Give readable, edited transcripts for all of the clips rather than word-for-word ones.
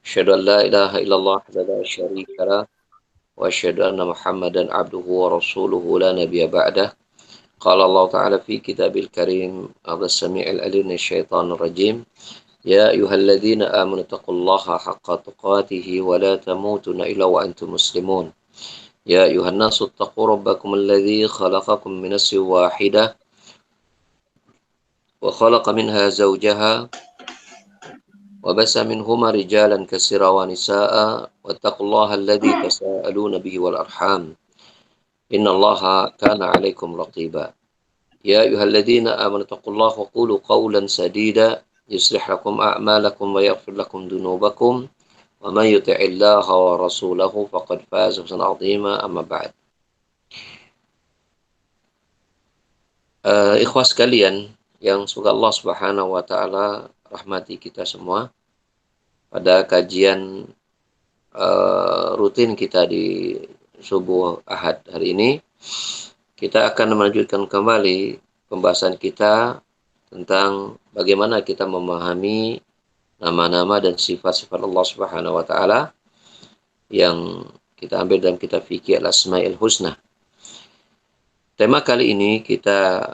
أشهد أن لا إله إلا الله وحده لا شريك له وأشهد أن محمدا عبده ورسوله لا نبي بعده قال الله تعالى في كتابه الكريم هذا السميع العليم من الشيطان الرجيم يا أيها الذين آمنوا اتقوا الله حق تقاته ولا تموتن إلا وأنتم مسلمون يا أيها الناس اتقوا ربكم الذي خلقكم من نفس واحدة وخلق منها زوجها وبث منهما رجالا كثيرا ونساء واتقوا الله الذي تساءلون به والأرحام إن الله كان عليكم رقيبا يا أيها الذين آمنوا اتقوا الله وقولوا قولا سديدا يصلح لكم أعمالكم ويغفر لكم ذنوبكم ومن يطع الله ورسوله فقد فاز فوزا عظيما أما بعد. Ikhwas sekalian yang semoga Allah Subhanahu wa taala rahmati kita semua. Pada kajian rutin kita di subuh Ahad hari ini, kita akan melanjutkan kembali pembahasan kita tentang bagaimana kita memahami nama-nama dan sifat-sifat Allah Subhanahu wa taala yang kita ambil dalam kitab fikih Al-Asmaul Husna. Tema kali ini kita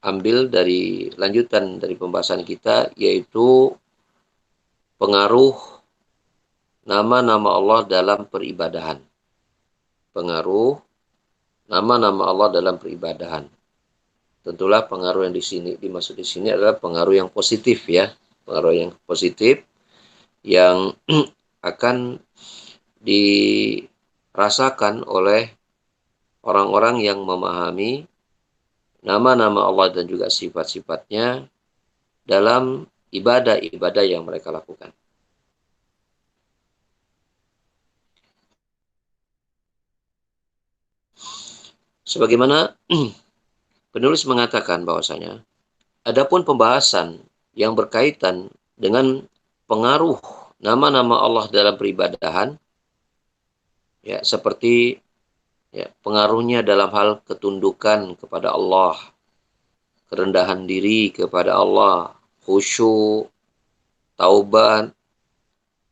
ambil dari lanjutan dari pembahasan kita, yaitu pengaruh nama-nama Allah dalam peribadahan. Pengaruh nama-nama Allah dalam peribadahan. Tentulah pengaruh yang dimaksud di sini adalah pengaruh yang positif ya, pengaruh yang positif yang akan dirasakan oleh orang-orang yang memahami nama-nama Allah dan juga sifat-sifatnya dalam ibadah-ibadah yang mereka lakukan. Sebagaimana penulis mengatakan bahwasanya adapun pembahasan yang berkaitan dengan pengaruh nama-nama Allah dalam peribadahan, ya, seperti ya, pengaruhnya dalam hal ketundukan kepada Allah, kerendahan diri kepada Allah, khusyuk, taubat,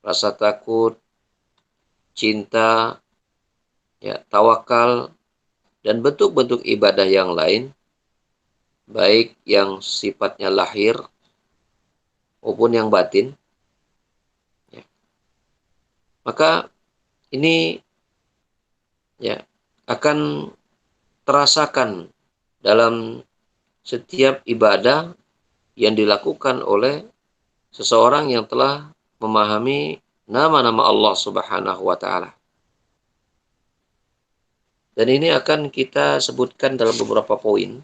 rasa takut, cinta, ya, tawakal, dan bentuk-bentuk ibadah yang lain, baik yang sifatnya lahir maupun yang batin, ya. Maka ini ya akan terasakan dalam setiap ibadah yang dilakukan oleh seseorang yang telah memahami nama-nama Allah Subhanahu wa taala. Dan ini akan kita sebutkan dalam beberapa poin.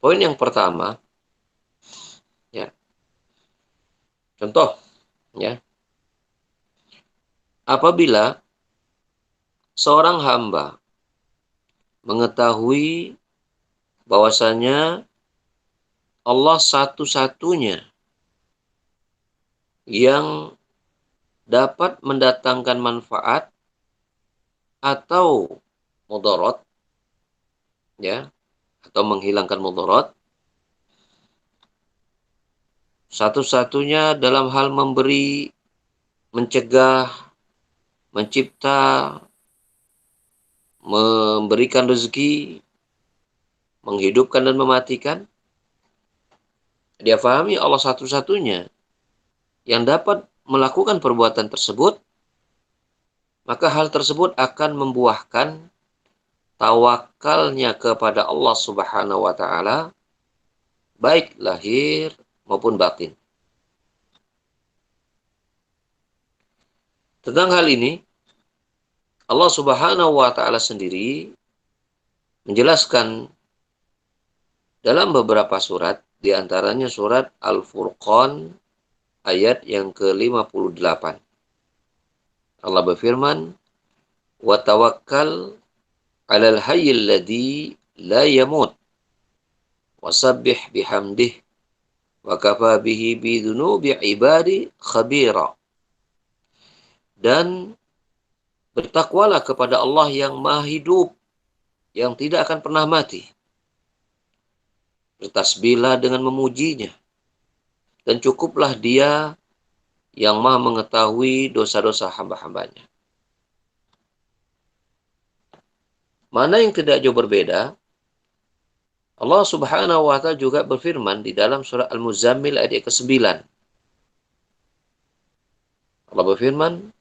Poin yang pertama, ya, contoh, ya, apabila seorang hamba mengetahui bahwasanya Allah satu-satunya yang dapat mendatangkan manfaat atau mudarat, ya, atau menghilangkan mudarat, satu-satunya dalam hal memberi, mencegah, mencipta, memberikan rezeki, menghidupkan dan mematikan. Dia pahami Allah satu-satunya yang dapat melakukan perbuatan tersebut, maka hal tersebut akan membuahkan tawakalnya kepada Allah Subhanahu wa taala, baik lahir maupun batin. Tentang hal ini, Allah Subhanahu wa taala sendiri menjelaskan dalam beberapa surat, di antaranya surat Al-Furqan ayat yang ke-58. Allah berfirman, "Wa tawakkal 'alal hayyil ladzi la yamut wasabbih bihamdih wa kafa bihi bidzunubi ibadi khabira." Dan bertakwalah kepada Allah yang Maha Hidup, yang tidak akan pernah mati. bertasbihlah dengan memujinya, dan cukuplah dia yang maha mengetahui dosa-dosa hamba-hambanya. Mana yang tidak jauh berbeda, Allah Subhanahu wa Ta'ala juga berfirman di dalam surah Al-Muzammil ayat ke-9. Allah berfirman,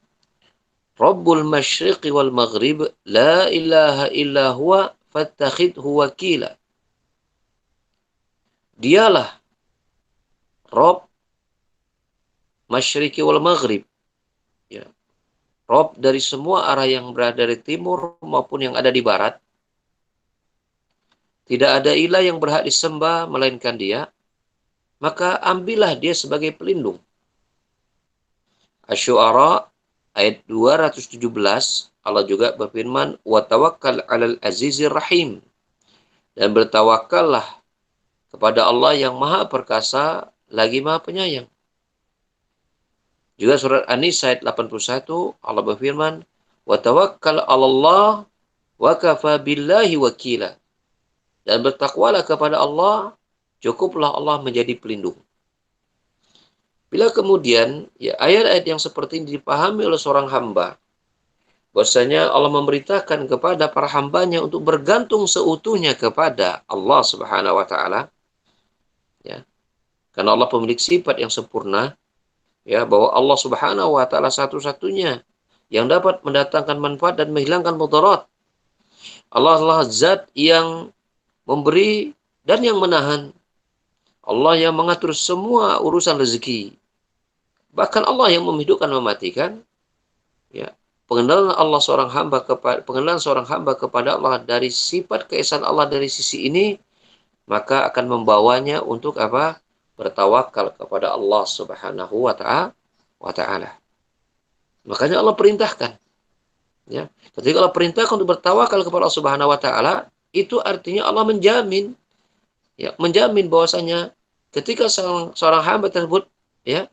Rabbul masyriqi wal maghrib la ilaha illa huwa fattakhidhu wakila. Dialah Rabb masyriqi wal maghrib. Ya. Rabb dari semua arah yang berada dari timur maupun yang ada di barat. Tidak ada ilah yang berhak disembah melainkan dia. Maka ambillah dia sebagai pelindung. Asy-Syu'ara ayat 217, Allah juga berfirman, wa tawakkal 'alal azizir rahim. Dan bertawakallah kepada Allah yang Maha Perkasa lagi Maha Penyayang. Juga surat An-Nisa ayat 81, Allah berfirman, wa tawakkal 'alallah wa kafa billahi wakila. Dan bertakwalah kepada Allah, cukuplah Allah menjadi pelindung. Bila kemudian ya ayat-ayat yang seperti ini dipahami oleh seorang hamba, bahwasanya Allah memerintahkan kepada para hambanya untuk bergantung seutuhnya kepada Allah Subhanahu wa Ta'ala, ya, karena Allah pemilik sifat yang sempurna, ya, bahwa Allah Subhanahu wa Ta'ala satu-satunya yang dapat mendatangkan manfaat dan menghilangkan mudarat. Allah adalah zat yang memberi dan yang menahan. Allah yang mengatur semua urusan rezeki. Bahkan Allah yang menghidupkan dan mematikan. Ya. Pengenalan seorang hamba kepada Allah dari sifat keesaan Allah dari sisi ini, maka akan membawanya untuk apa? Bertawakal kepada Allah Subhanahu wa Ta'ala. Makanya Allah perintahkan. Ya. Ketika Allah perintahkan untuk bertawakal kepada Allah Subhanahu wa Ta'ala, itu artinya Allah menjamin, ya, menjamin bahwasanya ketika seorang hamba tersebut, ya,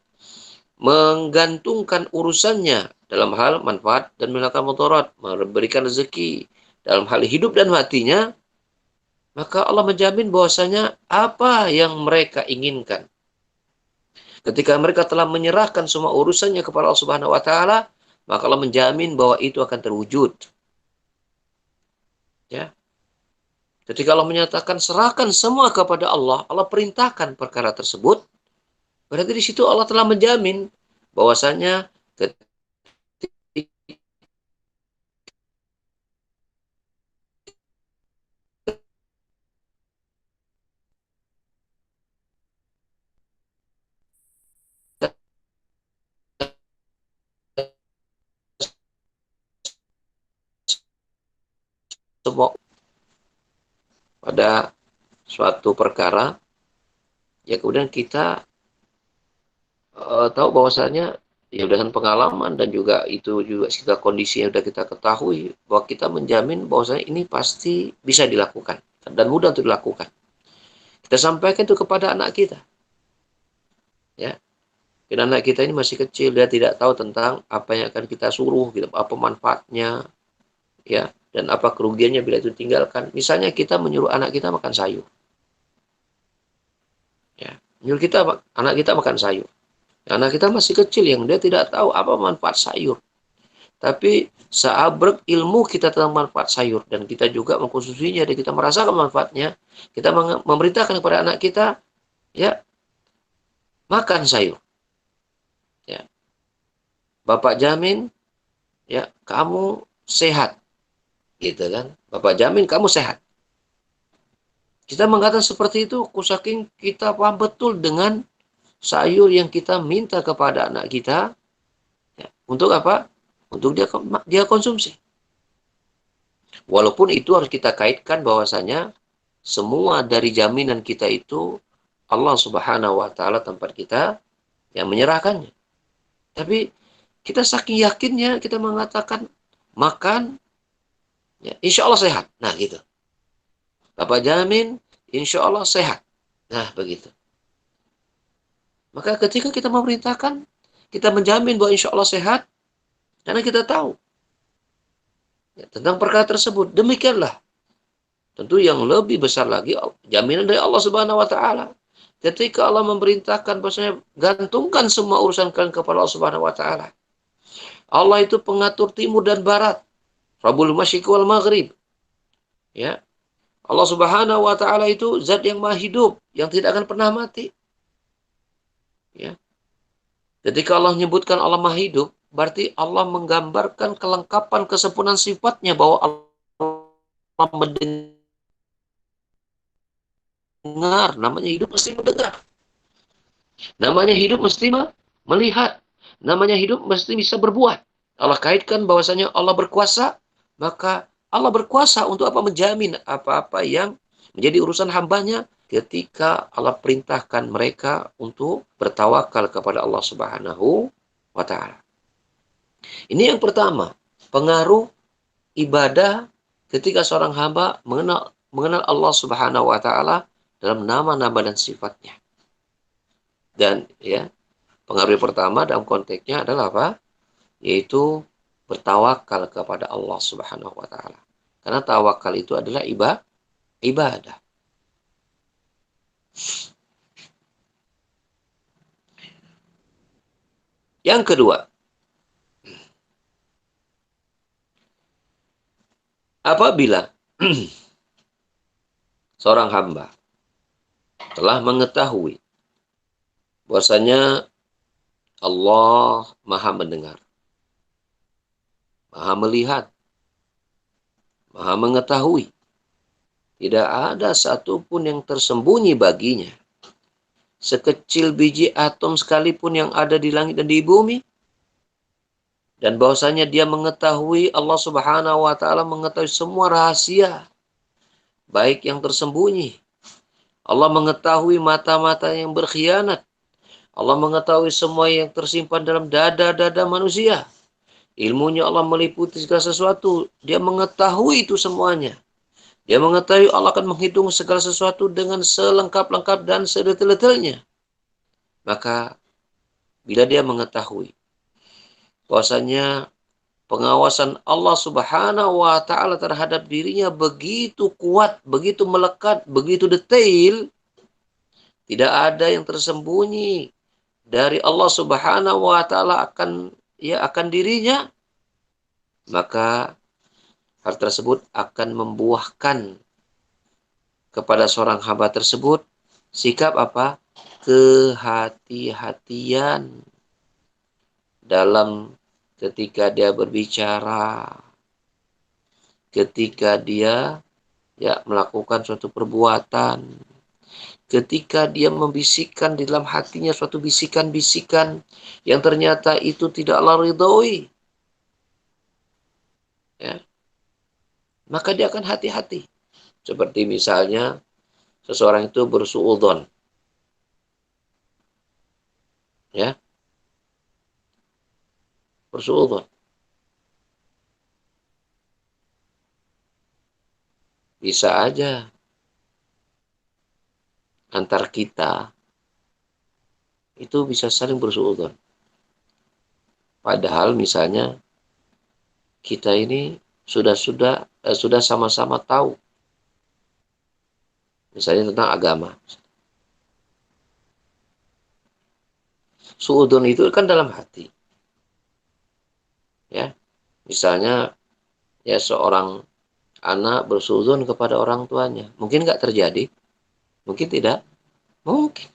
menggantungkan urusannya dalam hal manfaat dan menghilangkan mudarat, memberikan rezeki dalam hal hidup dan matinya, maka Allah menjamin bahwasanya apa yang mereka inginkan ketika mereka telah menyerahkan semua urusannya kepada Allah Subhanahu wa Ta'ala, maka Allah menjamin bahwa itu akan terwujud. Ya. Ketika Allah menyatakan serahkan semua kepada Allah, Allah perintahkan perkara tersebut, berarti di situ Allah telah menjamin bahwasanya ketika semua pada suatu perkara, ya kemudian kita tahu bahwasanya ya dengan pengalaman dan juga itu juga kita kondisi yang sudah kita ketahui bahwa kita menjamin bahwasanya ini pasti bisa dilakukan dan mudah untuk dilakukan. Kita sampaikan itu kepada anak kita. Ya. Dan anak kita ini masih kecil, dia tidak tahu tentang apa yang akan kita suruh, gitu, apa manfaatnya, ya, dan apa kerugiannya bila itu tinggalkan. Misalnya kita menyuruh anak kita makan sayur. Ya, menyuruh anak kita makan sayur. Anak kita masih kecil yang dia tidak tahu apa manfaat sayur. Tapi seabrek ilmu kita tentang manfaat sayur dan kita juga mengkonsumsinya dan kita merasakan manfaatnya, kita memerintahkan kepada anak kita, ya, makan sayur. Ya. Bapak jamin, ya, kamu sehat. Gitu kan. Bapak jamin kamu sehat. Kita mengatakan seperti itu, saking kita paham betul dengan sayur yang kita minta kepada anak kita, ya, untuk apa? Untuk dia konsumsi. Walaupun itu harus kita kaitkan bahwasanya semua dari jaminan kita itu Allah Subhanahu wa Ta'ala tempat kita yang menyerahkannya. Tapi kita saking yakinnya kita mengatakan makan, ya, insya Allah sehat. Nah gitu. Bapak jamin insya Allah sehat. Nah begitu. Maka ketika kita memerintahkan, kita menjamin bahwa insya Allah sehat, karena kita tahu, ya, tentang perkara tersebut. Demikianlah Tentu yang lebih besar lagi jaminan dari Allah Subhanahu wa taala. Ketika Allah memerintahkan bahwasanya gantungkan semua urusan kalian kepada Allah Subhanahu wa taala. Allah itu pengatur timur dan barat, Rabbul Masyriq wal Maghrib. Ya. Allah Subhanahu wa taala itu zat yang maha hidup, yang tidak akan pernah mati. Ya. Ketika Allah menyebutkan Allah maha hidup, berarti Allah menggambarkan kelengkapan kesempurnaan sifatnya bahwa Allah mendengar. Namanya hidup mesti mendengar. Namanya hidup mesti melihat. Namanya hidup mesti bisa berbuat. Allah kaitkan bahwasanya Allah berkuasa, maka Allah berkuasa untuk apa? Menjamin apa-apa yang menjadi urusan hambanya ketika Allah perintahkan mereka untuk bertawakal kepada Allah Subhanahu wa taala. Ini yang pertama, pengaruh ibadah ketika seorang hamba mengenal Allah Subhanahu wa taala dalam nama-nama dan sifatnya. Dan ya, pengaruh pertama dalam konteksnya adalah apa? Yaitu bertawakal kepada Allah Subhanahu wa taala. Karena tawakal itu adalah ibadah. Yang kedua, apabila seorang hamba telah mengetahui bahwasanya Allah Maha mendengar, Maha melihat, Maha mengetahui, tidak ada satupun yang tersembunyi baginya. Sekecil biji atom sekalipun yang ada di langit dan di bumi. Dan bahwasanya dia mengetahui, Allah Subhanahu wa taala mengetahui semua rahasia, baik yang tersembunyi. Allah mengetahui mata-mata yang berkhianat. Allah mengetahui semua yang tersimpan dalam dada-dada manusia. Ilmunya Allah meliputi segala sesuatu. Dia mengetahui itu semuanya. Dia mengetahui Allah akan menghitung segala sesuatu dengan selengkap-lengkap dan sedetail-detailnya. Maka bila dia mengetahui bahwasanya pengawasan Allah Subhanahu wa taala terhadap dirinya begitu kuat, begitu melekat, begitu detail, tidak ada yang tersembunyi dari Allah Subhanahu wa taala akan dirinya, maka hal tersebut akan membuahkan kepada seorang hamba tersebut sikap apa? Kehati-hatian dalam ketika dia berbicara, ketika dia melakukan suatu perbuatan, ketika dia membisikkan di dalam hatinya suatu bisikan-bisikan yang ternyata itu tidak Allah ridhoi, ya, maka dia akan hati-hati. Seperti misalnya seseorang itu bersuudzon, ya, bersuudzon. Bisa aja antar kita itu bisa saling bersuudzon. Padahal misalnya kita ini sudah sama-sama tahu, misalnya tentang agama. Suudzon itu kan dalam hati. Ya, misalnya ya seorang anak bersuudzon kepada orang tuanya, mungkin nggak terjadi, mungkin tidak, mungkin.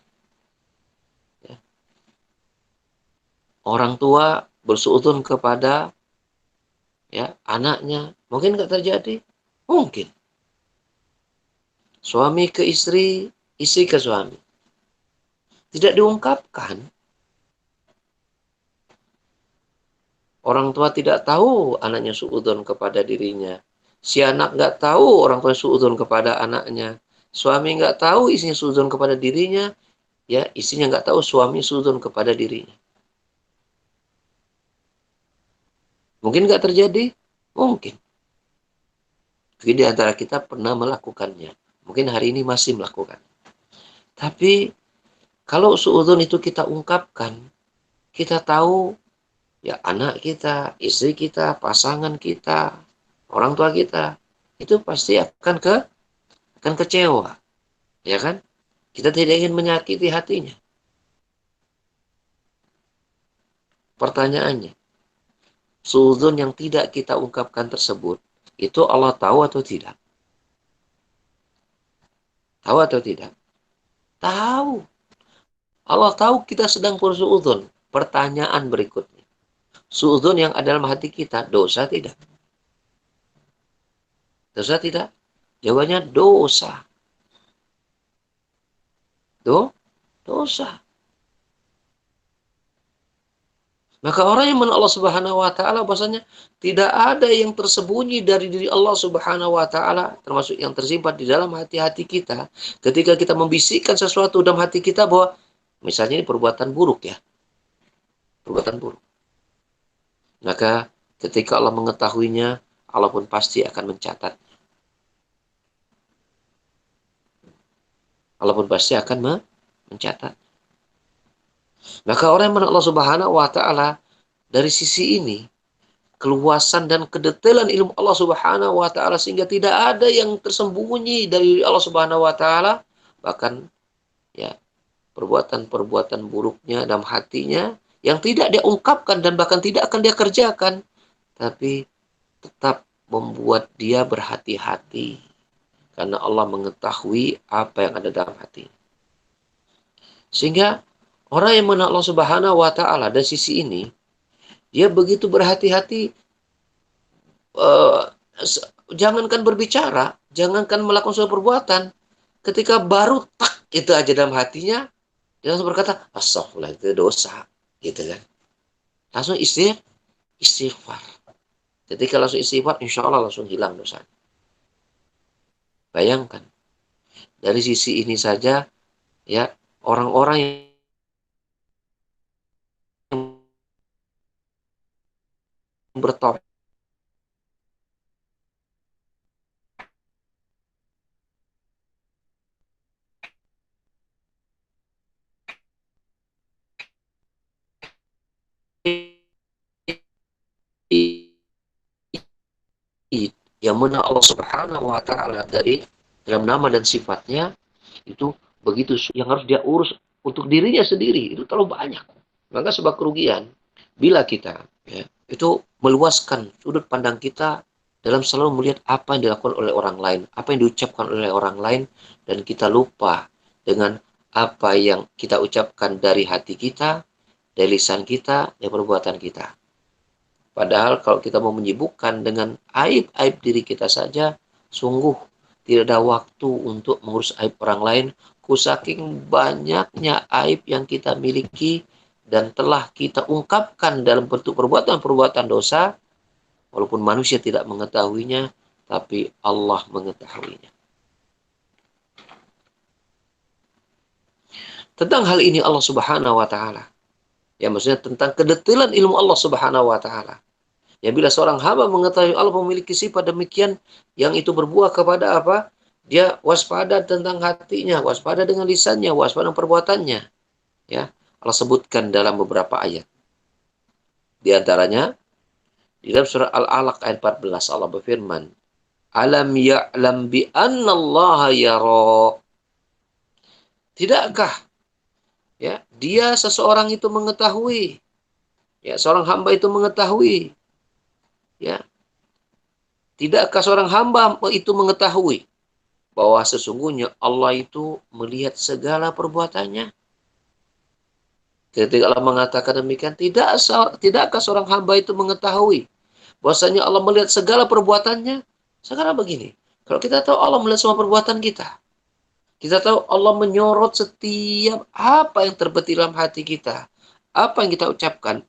Ya. Orang tua bersuudzon kepada anaknya, mungkin nggak terjadi, mungkin. Suami ke istri, istri ke suami, tidak diungkapkan. Orang tua tidak tahu anaknya suudzon kepada dirinya. Si anak nggak tahu orang tua suudzon kepada anaknya. Suami nggak tahu istrinya suudzon kepada dirinya. Ya, istrinya nggak tahu suami suudzon kepada dirinya. Mungkin nggak terjadi? Mungkin. Mungkin di antara kita pernah melakukannya. Mungkin hari ini masih melakukan. Tapi kalau suudzon itu kita ungkapkan, kita tahu ya anak kita, istri kita, pasangan kita, orang tua kita, itu pasti akan kan kecewa, ya kan? Kita tidak ingin menyakiti hatinya. Pertanyaannya, suudzon yang tidak kita ungkapkan tersebut, itu Allah tahu atau tidak? Tahu atau tidak? Tahu. Allah tahu kita sedang bersuudzon. Pertanyaan berikutnya. Suudzon yang ada dalam hati kita, dosa tidak? Dosa tidak? Jawabannya dosa. Dosa. Maka orang yang menolak Allah Subhanahu wa taala bahasanya tidak ada yang tersembunyi dari diri Allah Subhanahu wa taala, termasuk yang tersimpan di dalam hati-hati kita. Ketika kita membisikkan sesuatu dalam hati kita bahwa misalnya ini perbuatan buruk ya, perbuatan buruk. Maka ketika Allah mengetahuinya, Allah pun pasti akan mencatat. Allah pun pasti akan mencatat. Maka orang yang menolak Allah Subhanahu wa taala dari sisi ini keluasan dan kedetailan ilmu Allah Subhanahu wa taala sehingga tidak ada yang tersembunyi dari Allah Subhanahu wa taala, bahkan ya perbuatan-perbuatan buruknya dalam hatinya yang tidak dia ungkapkan dan bahkan tidak akan dia kerjakan, tapi tetap membuat dia berhati-hati karena Allah mengetahui apa yang ada dalam hati. Sehingga orang yang mengenal Allah Subhanahu wa taala dari sisi ini, dia begitu berhati-hati, uh, jangankan berbicara, jangankan melakukan suatu perbuatan, ketika baru tak itu aja dalam hatinya, dia langsung berkata, astagfirullah, itu dosa, gitu kan. Langsung istighfar. Ketika langsung istighfar, insya Allah langsung hilang dosa. Bayangkan, dari sisi ini saja, ya orang-orang yang bertauhid yang mana Allah Subhanahu wa taala dari dalam nama dan sifatnya itu begitu yang harus dia urus untuk dirinya sendiri itu terlalu banyak. Maka sebuah kerugian bila kita ya, itu meluaskan sudut pandang kita dalam selalu melihat apa yang dilakukan oleh orang lain, apa yang diucapkan oleh orang lain, dan kita lupa dengan apa yang kita ucapkan dari hati kita, dari lisan kita, dari perbuatan kita. Padahal kalau kita mau menyibukkan dengan aib-aib diri kita saja, sungguh tidak ada waktu untuk mengurus aib orang lain. Saking banyaknya aib yang kita miliki dan telah kita ungkapkan dalam bentuk perbuatan-perbuatan dosa, walaupun manusia tidak mengetahuinya, tapi Allah mengetahuinya. Tentang hal ini Allah Subhanahu wa taala, ya maksudnya tentang kedetailan ilmu Allah Subhanahu wa taala. Ya bila seorang hamba mengetahui Allah memiliki sifat demikian, yang itu berbuah kepada apa? Dia waspada tentang hatinya, waspada dengan lisannya, waspada dengan perbuatannya. Ya, Allah sebutkan dalam beberapa ayat. Di antaranya, di dalam surah Al-Alaq ayat 14, Allah berfirman, Alam ya'lam bi anna Allah yara. Tidakkah ya, dia seseorang itu mengetahui, ya, seorang hamba itu mengetahui, ya, tidakkah seorang hamba itu mengetahui bahwa sesungguhnya Allah itu melihat segala perbuatannya? Ketika Allah mengatakan demikian, tidakkah seorang hamba itu mengetahui bahwasanya Allah melihat segala perbuatannya? Sekarang begini, kalau kita tahu Allah melihat semua perbuatan kita, kita tahu Allah menyorot setiap apa yang terbetik dalam hati kita, apa yang kita ucapkan,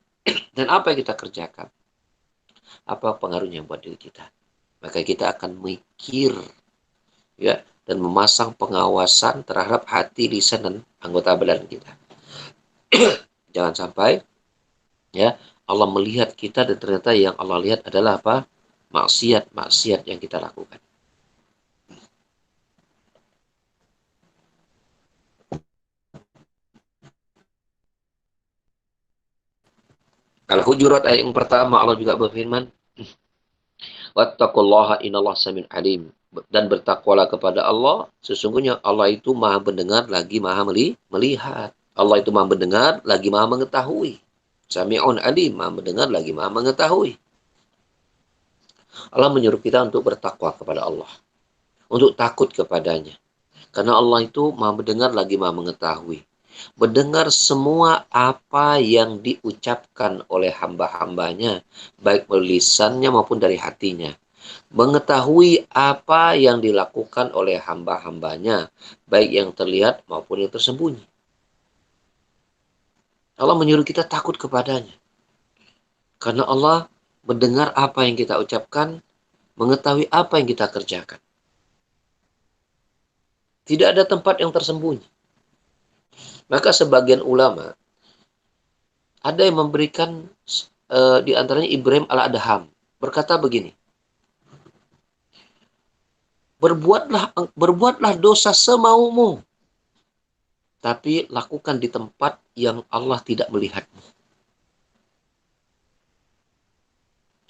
dan apa yang kita kerjakan. Apa pengaruhnya buat diri kita? Maka kita akan mikir, ya, dan memasang pengawasan terhadap hati, lisan, dan anggota badan kita. Jangan sampai ya Allah melihat kita dan ternyata yang Allah lihat adalah apa? Maksiat yang kita lakukan. Al-Hujurat ayat yang pertama Allah juga berfirman, Wattaqullaha innallaha samiun alim. Dan bertakwalah kepada Allah, sesungguhnya Allah itu maha mendengar lagi maha melihat. Allah itu maha mendengar lagi maha mengetahui. Sami'un alim, maha mendengar lagi maha mengetahui. Allah menyuruh kita untuk bertakwa kepada Allah. Untuk takut kepadanya. Karena Allah itu maha mendengar lagi maha mengetahui. Mendengar semua apa yang diucapkan oleh hamba-hambanya. Baik melalui lisannya maupun dari hatinya. Mengetahui apa yang dilakukan oleh hamba-hambanya. Baik yang terlihat maupun yang tersembunyi. Allah menyuruh kita takut kepadanya. Karena Allah mendengar apa yang kita ucapkan, mengetahui apa yang kita kerjakan. Tidak ada tempat yang tersembunyi. Maka sebagian ulama, ada yang memberikan, di antaranya Ibrahim al-Adham, berkata begini, berbuatlah dosa semaumu, tapi lakukan di tempat yang Allah tidak melihatmu.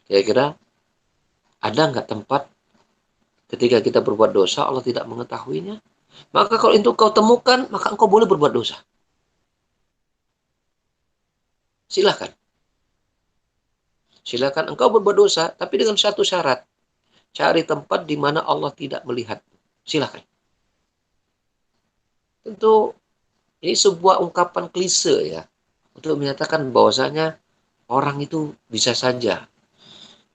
Kira-kira ada nggak tempat ketika kita berbuat dosa Allah tidak mengetahuinya? Maka kalau itu kau temukan, maka engkau boleh berbuat dosa. Silahkan. Silahkan engkau berbuat dosa, tapi dengan satu syarat. Cari tempat di mana Allah tidak melihat. Silahkan. Tentu ini sebuah ungkapan klise ya. Untuk menyatakan bahwasanya orang itu bisa saja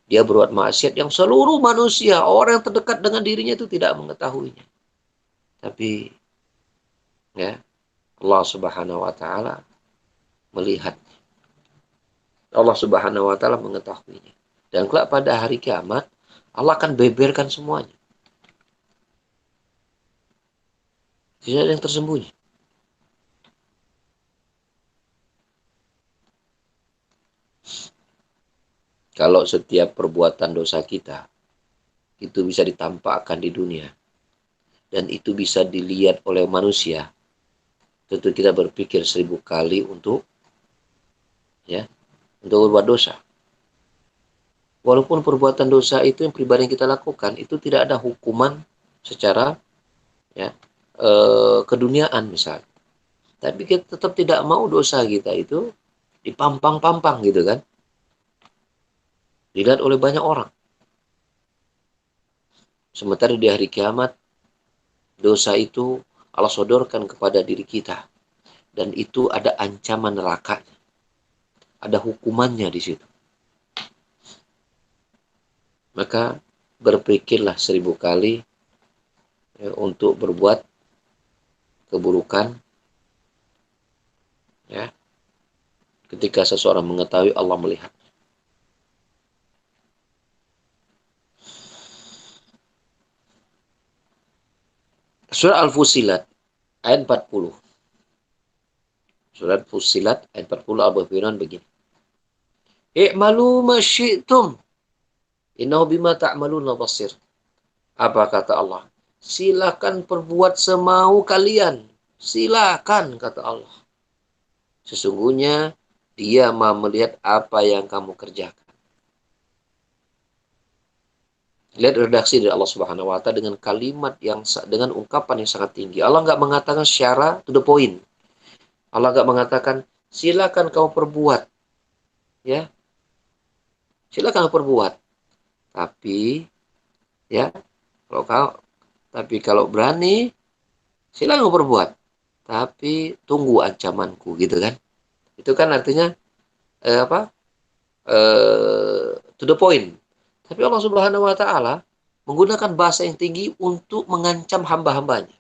dia berbuat maksiat yang seluruh manusia, orang yang terdekat dengan dirinya itu tidak mengetahuinya. Tapi ya, Allah Subhanahu wa taala melihat. Allah Subhanahu wa taala mengetahuinya. Dan kelak pada hari kiamat Allah akan beberkan semuanya. Tidak ada yang tersembunyi. Kalau setiap perbuatan dosa kita itu bisa ditampakkan di dunia dan itu bisa dilihat oleh manusia, tentu kita berpikir 1000 kali untuk berbuat dosa. Walaupun perbuatan dosa itu yang pribadi yang kita lakukan itu tidak ada hukuman secara keduniaan misalnya. Tapi kita tetap tidak mau dosa kita itu dipampang-pampang gitu kan. Dilihat oleh banyak orang. Sementara di hari kiamat dosa itu Allah sodorkan kepada diri kita. Dan itu ada ancaman nerakanya. Ada hukumannya di situ. Maka berpikirlah 1000 kali untuk berbuat keburukan ya, ketika seseorang mengetahui Allah melihat. Surah Al-Fussilat ayat 40. Surah Al-Fussilat ayat 40 Allah berfirman begini. I'malu ma syi'tum innahu bima ta'maluna basir. Apa kata Allah? Silakan perbuat semau kalian. Silakan kata Allah. Sesungguhnya dia Maha melihat apa yang kamu kerjakan. Lihat redaksi dari Allah Subhanahu wa taala dengan kalimat yang dengan ungkapan yang sangat tinggi. Allah nggak mengatakan secara to the point. Allah nggak mengatakan silakan kamu perbuat. Ya. Silakan kamu perbuat. Tapi ya, kalau berani silakan kamu perbuat. Tapi tunggu ancamanku gitu kan. Itu kan artinya to the point. Tapi Allah Subhanahu wa taala menggunakan bahasa yang tinggi untuk mengancam hamba-hambanya.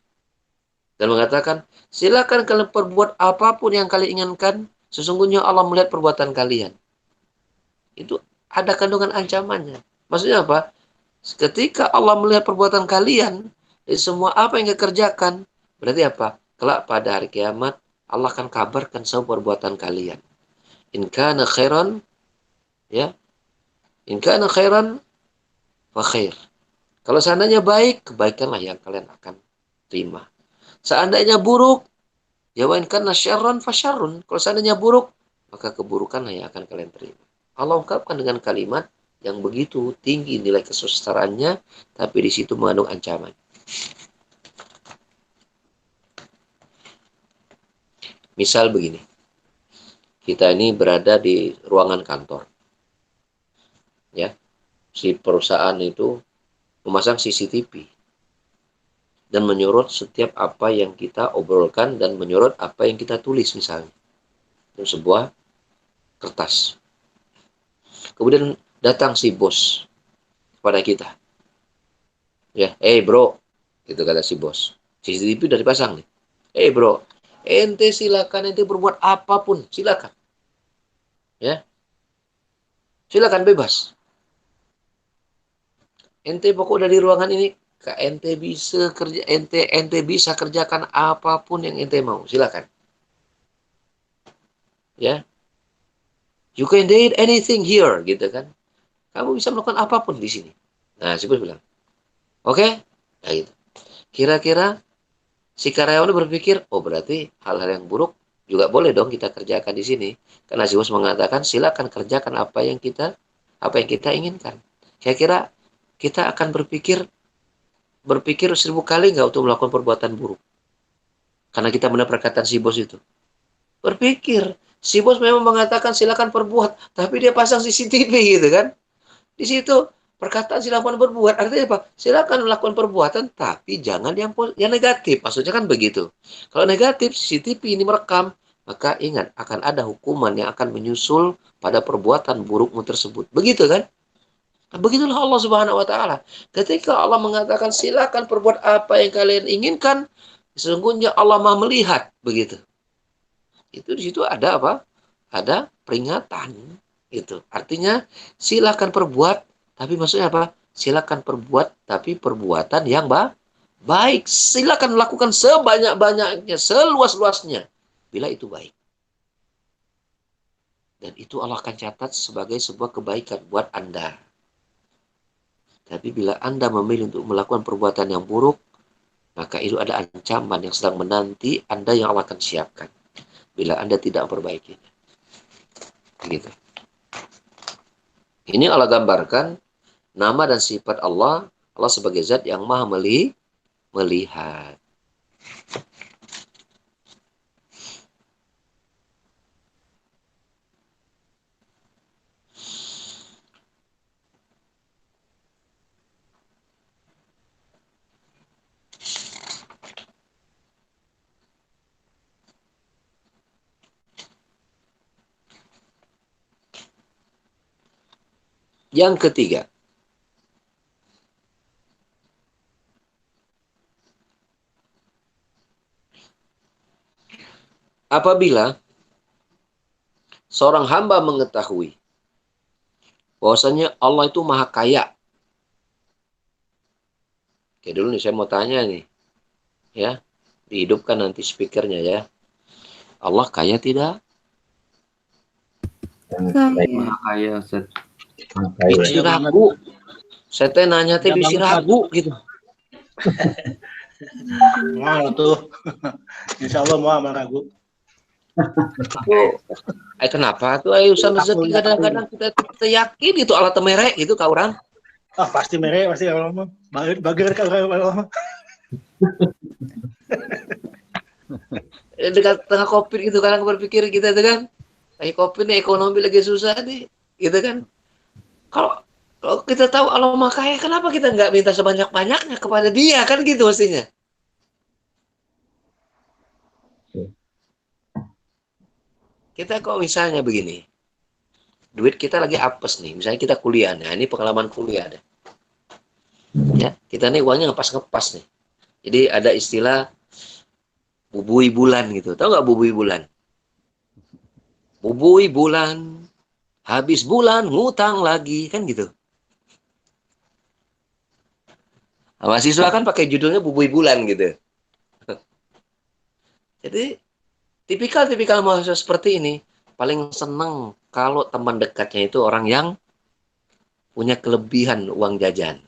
Dan mengatakan, silakan kalian perbuat apapun yang kalian inginkan, sesungguhnya Allah melihat perbuatan kalian. Itu ada kandungan ancamannya. Maksudnya apa? Ketika Allah melihat perbuatan kalian, dari semua apa yang dikerjakan, berarti apa? Kelak pada hari kiamat, Allah akan kabarkan semua perbuatan kalian. In kana khairan, ya. In kana khairan, fa khair. Kalau seandainya baik, kebaikanlah yang kalian akan terima. Seandainya buruk, ya wa in kana syarran fa syarrun. Kalau seandainya buruk, maka keburukanlah yang akan kalian terima. Allah ungkapkan dengan kalimat yang begitu tinggi nilai kesusarannya, tapi di situ mengandung ancaman. Misal begini, kita ini berada di ruangan kantor, ya, si perusahaan itu memasang CCTV dan menyorot setiap apa yang kita obrolkan dan menyorot apa yang kita tulis misalnya dalam sebuah kertas. Kemudian datang si bos kepada kita, ya, bro, gitu kata si bos. CCTV udah dipasang nih. Bro, ente silakan ente berbuat apapun, silakan, ya, silakan bebas. Ente pokok dari ruangan ini, ente bisa kerja, ente bisa kerjakan apapun yang ente mau, silakan. Ya, you can do anything here, gitu kan? Kamu bisa melakukan apapun di sini. Nah, si bos bilang, oke, okay? Nah, gitu. Kira-kira si karyawan berpikir, oh berarti hal-hal yang buruk juga boleh dong kita kerjakan di sini. Karena si bos mengatakan, silakan kerjakan apa yang kita inginkan. Kira-kira kita akan berpikir 1000 kali nggak untuk melakukan perbuatan buruk. Karena kita benar perkataan si bos itu. Berpikir. Si bos memang mengatakan silakan perbuat. Tapi dia pasang CCTV gitu kan. Di situ perkataan silakan berbuat. Artinya apa? Silakan melakukan perbuatan. Tapi jangan yang negatif. Maksudnya kan begitu. Kalau negatif, CCTV ini merekam. Maka ingat, akan ada hukuman yang akan menyusul pada perbuatan burukmu tersebut. Begitu kan? Nah, begitulah Allah Subhanahu wa taala. Ketika Allah mengatakan silakan perbuat apa yang kalian inginkan, sesungguhnya Allah Maha melihat, begitu. Itu di situ ada apa? Ada peringatan gitu. Artinya silakan perbuat, tapi maksudnya apa? Silakan perbuat tapi perbuatan yang baik. Silakan lakukan sebanyak-banyaknya, seluas-luasnya bila itu baik. Dan itu Allah akan catat sebagai sebuah kebaikan buat Anda. Tapi bila Anda memilih untuk melakukan perbuatan yang buruk, maka itu ada ancaman yang sedang menanti Anda yang Allah akan siapkan. Bila Anda tidak memperbaikinya. Begitu. Ini Allah gambarkan nama dan sifat Allah. Allah sebagai zat yang maha melihat. Yang ketiga, apabila seorang hamba mengetahui bahwasanya Allah itu maha kaya. Oke, dulu nih saya mau tanya nih, ya, dihidupkan nanti speakernya ya. Allah kaya tidak? Maha kaya, Ustaz. Bisi ragu. Saya teh nanya teh bisi ragu gitu. Mau tuh. Insya Allah mau ragu. Kenapa tuh urusan rezeki kadang-kadang kita yakin itu alat merek gitu kau orang. Pasti merek pasti kalau mah. Bager kau orang. Dekat tengah COVID gitu kadang berpikir kita itu kan. COVID nih ekonomi lagi susah nih, gitu kan. Kalau kita tahu Allah Maha Kaya, kenapa kita nggak minta sebanyak-banyaknya kepada Dia kan gitu mestinya. Kita kok misalnya begini, duit kita lagi apes nih, misalnya kita kuliah, nah ini pengalaman kuliah deh. Ya, kita nih uangnya ngepas-ngepas nih. Jadi ada istilah bubui bulan gitu. Tahu nggak bubui bulan? Bubui bulan, habis bulan ngutang lagi kan gitu. Nah, mahasiswa kan pakai judulnya bubui bulan gitu. Jadi tipikal mahasiswa seperti ini paling seneng kalau teman dekatnya itu orang yang punya kelebihan uang jajan.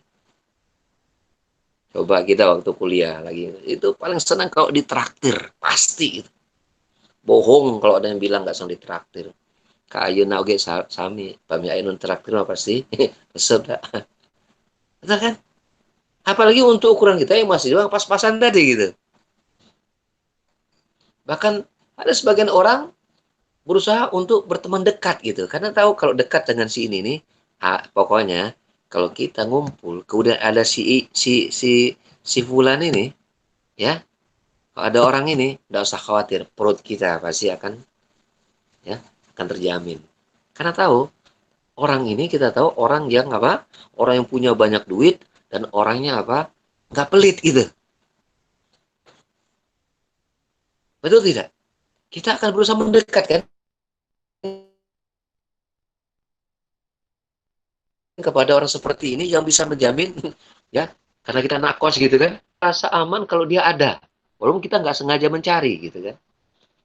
Coba kita waktu kuliah lagi, itu paling senang kalau ditraktir, pasti. Bohong kalau ada yang bilang nggak senang ditraktir. Ka ayeuna oge sami, pami ayeuna traktir mah pasti resep dah. Betul kan? Apalagi untuk ukuran kita yang masih doang pas-pasan tadi gitu. Bahkan ada sebagian orang berusaha untuk berteman dekat gitu. Karena tahu kalau dekat dengan si ini nih, pokoknya kalau kita ngumpul, kemudian ada si fulan ini, ya, kalau ada orang ini, tidak usah khawatir, perut kita pasti ya, akan terjamin. Karena tahu orang ini kita tahu orang yang apa? Orang yang punya banyak duit dan orangnya apa? Nggak pelit gitu. Betul tidak? Kita akan berusaha mendekat kan kepada orang seperti ini yang bisa menjamin ya, karena kita nakos gitu kan, rasa aman kalau dia ada walaupun kita nggak sengaja mencari gitu kan,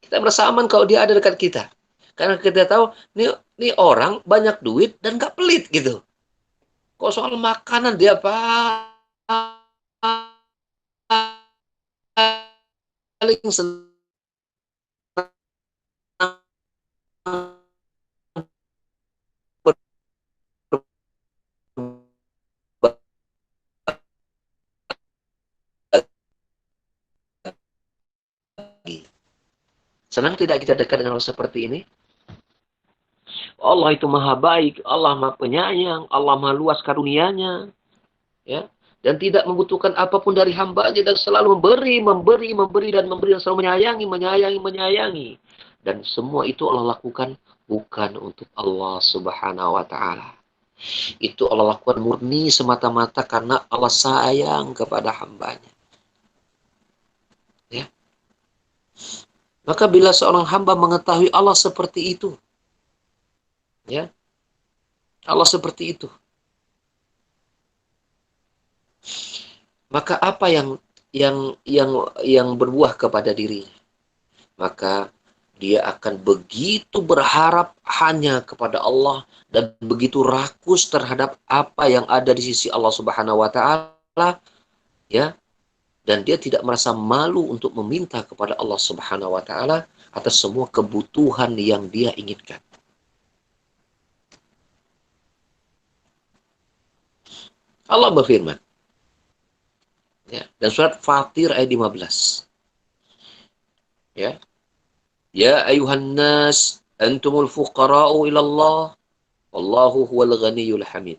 kita merasa aman kalau dia ada dekat kita karena kita tahu nih orang banyak duit dan nggak pelit gitu. Kok soal makanan dia paling senang berbagi. Senang tidak kita dekat dengan orang seperti ini? Allah itu maha baik, Allah maha penyayang, Allah maha luas karunianya, ya, dan tidak membutuhkan apapun dari hambanya dan selalu memberi dan selalu menyayangi. Dan semua itu Allah lakukan bukan untuk Allah Subhanahu wa taala. Itu Allah lakukan murni semata-mata karena Allah sayang kepada hambanya. Ya. Maka bila seorang hamba mengetahui Allah seperti itu, ya, Allah seperti itu, maka apa yang berbuah kepada dirinya? Maka dia akan begitu berharap hanya kepada Allah dan begitu rakus terhadap apa yang ada di sisi Allah Subhanahu wa taala, ya, dan dia tidak merasa malu untuk meminta kepada Allah Subhanahu wa taala atas semua kebutuhan yang dia inginkan. Allah berfirman, ya, dan surat Fatir ayat 15. Ya. Ya ayuhan nas antumul fuqara'u ilallah wallahu huwal ghaniyul hamid.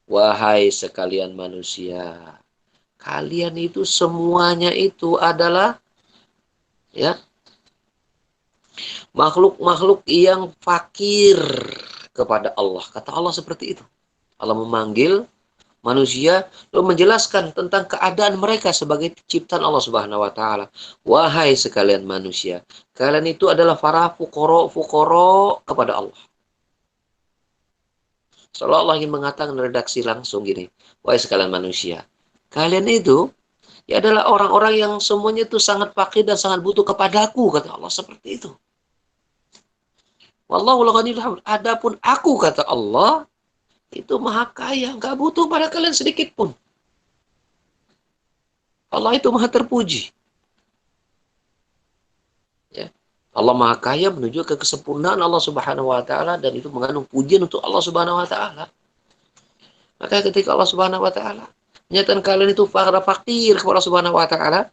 Wahai sekalian manusia, kalian itu semuanya itu adalah, ya, makhluk-makhluk yang fakir kepada Allah. Kata Allah seperti itu. Allah memanggil manusia lalu menjelaskan tentang keadaan mereka sebagai ciptaan Allah Subhanahu wa taala. Wahai sekalian manusia, kalian itu adalah para fuqara kepada Allah. Seolah Allah ingin mengatakan redaksi langsung gini, wahai sekalian manusia, kalian itu ya adalah orang-orang yang semuanya itu sangat fakir dan sangat butuh kepadaku, kata Allah seperti itu. Wallahu ghaniyyun hamid. Adapun aku, kata Allah, itu maha kaya, nggak butuh pada kalian sedikit pun. Allah itu maha terpuji. Ya. Allah maha kaya menuju ke kesempurnaan Allah Subhanahu wa taala dan itu mengandung pujian untuk Allah Subhanahu wa taala. Maka ketika Allah Subhanahu wa taala menyatakan kalian itu para fakir kepada Allah Subhanahu wa taala,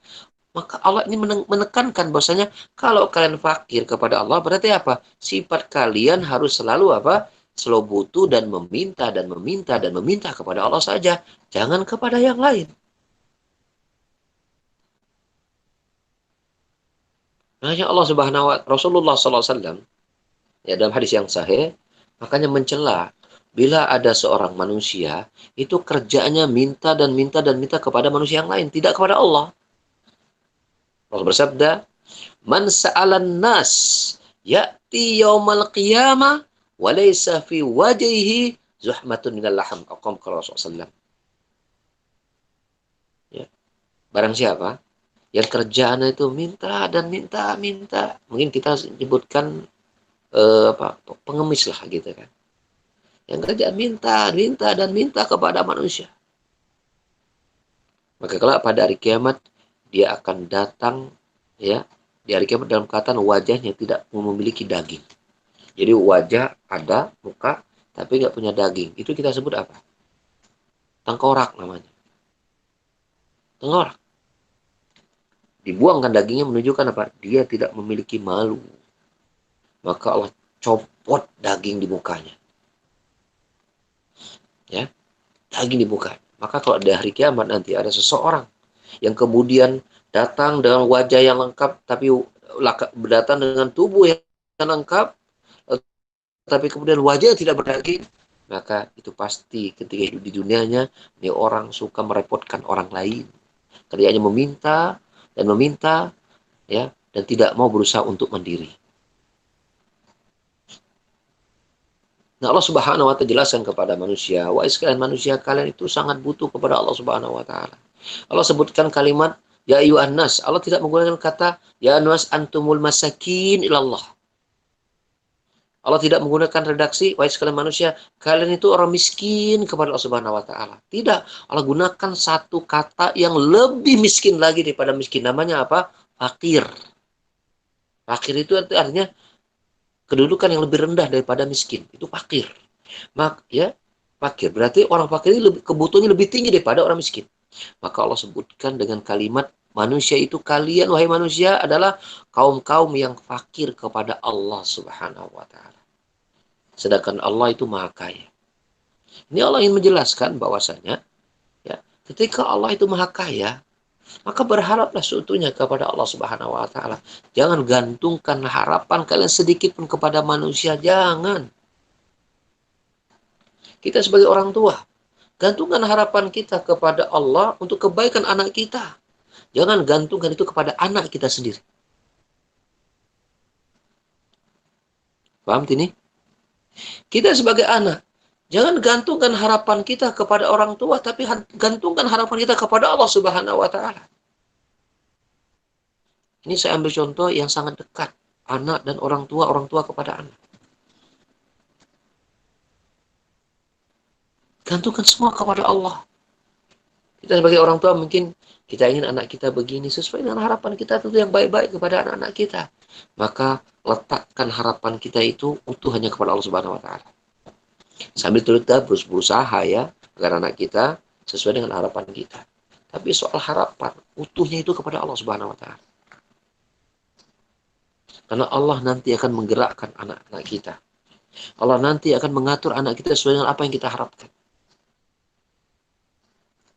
maka Allah ini menekankan bahwasanya kalau kalian fakir kepada Allah berarti apa? Sifat kalian harus selalu apa? Selalu butuh dan meminta kepada Allah saja, jangan kepada yang lain. Makanya Allah Subhanahu wa Rasulullah SAW ya dalam hadis yang sahih makanya mencela bila ada seorang manusia itu kerjanya minta kepada manusia yang lain, tidak kepada Allah. Allah bersabda, "Man sa'alan nas ya'ti yaumal qiyamah wa laysa fi wajhihi zuhmatun minal laham." Rasulullah SAW. Ya. Barang siapa yang kerjaannya itu minta. Mungkin kita sebutkan pengemis lah gitu kan. Yang kerjaan minta kepada manusia. Maka kalau pada hari kiamat dia akan datang, ya, di hari kiamat dalam keadaan wajahnya tidak memiliki daging. Jadi wajah ada, muka, tapi nggak punya daging. Itu kita sebut apa? Tengkorak namanya. Tengkorak. Dibuangkan dagingnya menunjukkan apa? Dia tidak memiliki malu. Maka Allah copot daging di mukanya. Ya, daging di muka. Maka kalau di hari kiamat nanti ada seseorang yang kemudian datang dengan wajah yang lengkap, tapi datang dengan tubuh yang lengkap, tapi kemudian wajah tidak berdaging, maka itu pasti ketika hidup di dunianya, ini orang suka merepotkan orang lain. Kerjanya meminta dan meminta, ya, dan tidak mau berusaha untuk mandiri. Nah, Allah Subhanahu wa Ta'ala jelaskan kepada manusia, wahai sekalian manusia, kalian itu sangat butuh kepada Allah Subhanahu wa Ta'ala. Allah sebutkan kalimat ya ayyuhan nas. Allah tidak menggunakan kata ya nas antumul masakin ilallah. Allah tidak menggunakan redaksi wahai sekalian manusia, kalian itu orang miskin kepada Allah Subhanahu wa Ta'ala. Tidak, Allah gunakan satu kata yang lebih miskin lagi daripada miskin. Namanya apa? Fakir. Fakir itu artinya kedudukan yang lebih rendah daripada miskin. Itu fakir. Ya, fakir. Berarti orang fakir ini kebutuhannya lebih tinggi daripada orang miskin. Maka Allah sebutkan dengan kalimat manusia itu kalian, wahai manusia, adalah kaum-kaum yang fakir kepada Allah Subhanahu wa Ta'ala. Sedangkan Allah itu maha kaya. Ini Allah ingin menjelaskan bahwasanya, ya, ketika Allah itu maha kaya, maka berharaplah seutuhnya kepada Allah Subhanahu wa Ta'ala. Jangan gantungkan harapan kalian sedikit pun kepada manusia. Jangan. Kita sebagai orang tua, gantungkan harapan kita kepada Allah untuk kebaikan anak kita. Jangan gantungkan itu kepada anak kita sendiri. Paham ini? Kita sebagai anak, jangan gantungkan harapan kita kepada orang tua, tapi gantungkan harapan kita kepada Allah Subhanahu wa Ta'ala. Ini saya ambil contoh yang sangat dekat. Anak dan orang tua kepada anak. Gantungkan semua kepada Allah. Kita sebagai orang tua mungkin kita ingin anak kita begini sesuai dengan harapan kita tentu yang baik-baik kepada anak-anak kita. Maka letakkan harapan kita itu utuh hanya kepada Allah Subhanahu wa Ta'ala. Sambil kita berusaha ya agar anak kita sesuai dengan harapan kita. Tapi soal harapan utuhnya itu kepada Allah Subhanahu wa Ta'ala. Karena Allah nanti akan menggerakkan anak-anak kita. Allah nanti akan mengatur anak kita sesuai dengan apa yang kita harapkan.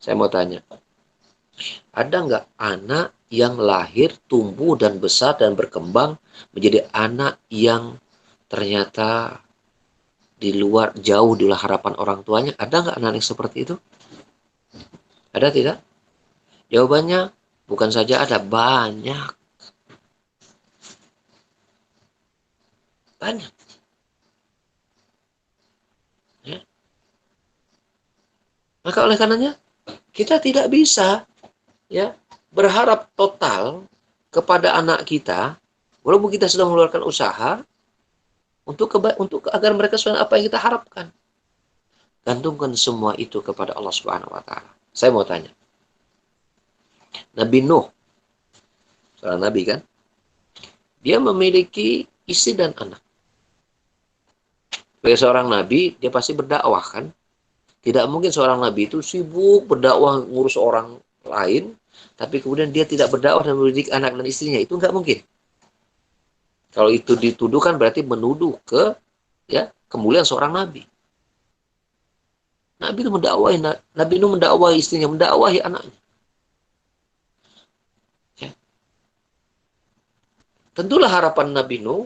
Saya mau tanya, ada nggak anak yang lahir, tumbuh, dan besar, dan berkembang menjadi anak yang ternyata jauh di luar harapan orang tuanya? Ada nggak anak yang seperti itu? Ada tidak? Jawabannya bukan saja ada, banyak. Banyak. Ya. Maka oleh karenanya, kita tidak bisa ya berharap total kepada anak kita, walaupun kita sudah mengeluarkan usaha untuk agar mereka sesuai apa yang kita harapkan. Gantungkan semua itu kepada Allah Subhanahu wa Ta'ala. Saya mau tanya, Nabi Nuh, seorang nabi kan, dia memiliki istri dan anak. Sebagai seorang nabi, dia pasti berdakwah kan. Tidak mungkin seorang nabi itu sibuk berdakwah ngurus orang lain, tapi kemudian dia tidak berdakwah dan mendidik anak dan istrinya. Itu nggak mungkin. Kalau itu dituduhkan berarti menuduh ke kemuliaan seorang nabi. Nabi itu mendakwahi istrinya, mendakwahi anaknya. Ya. Tentulah harapan Nabi Nuh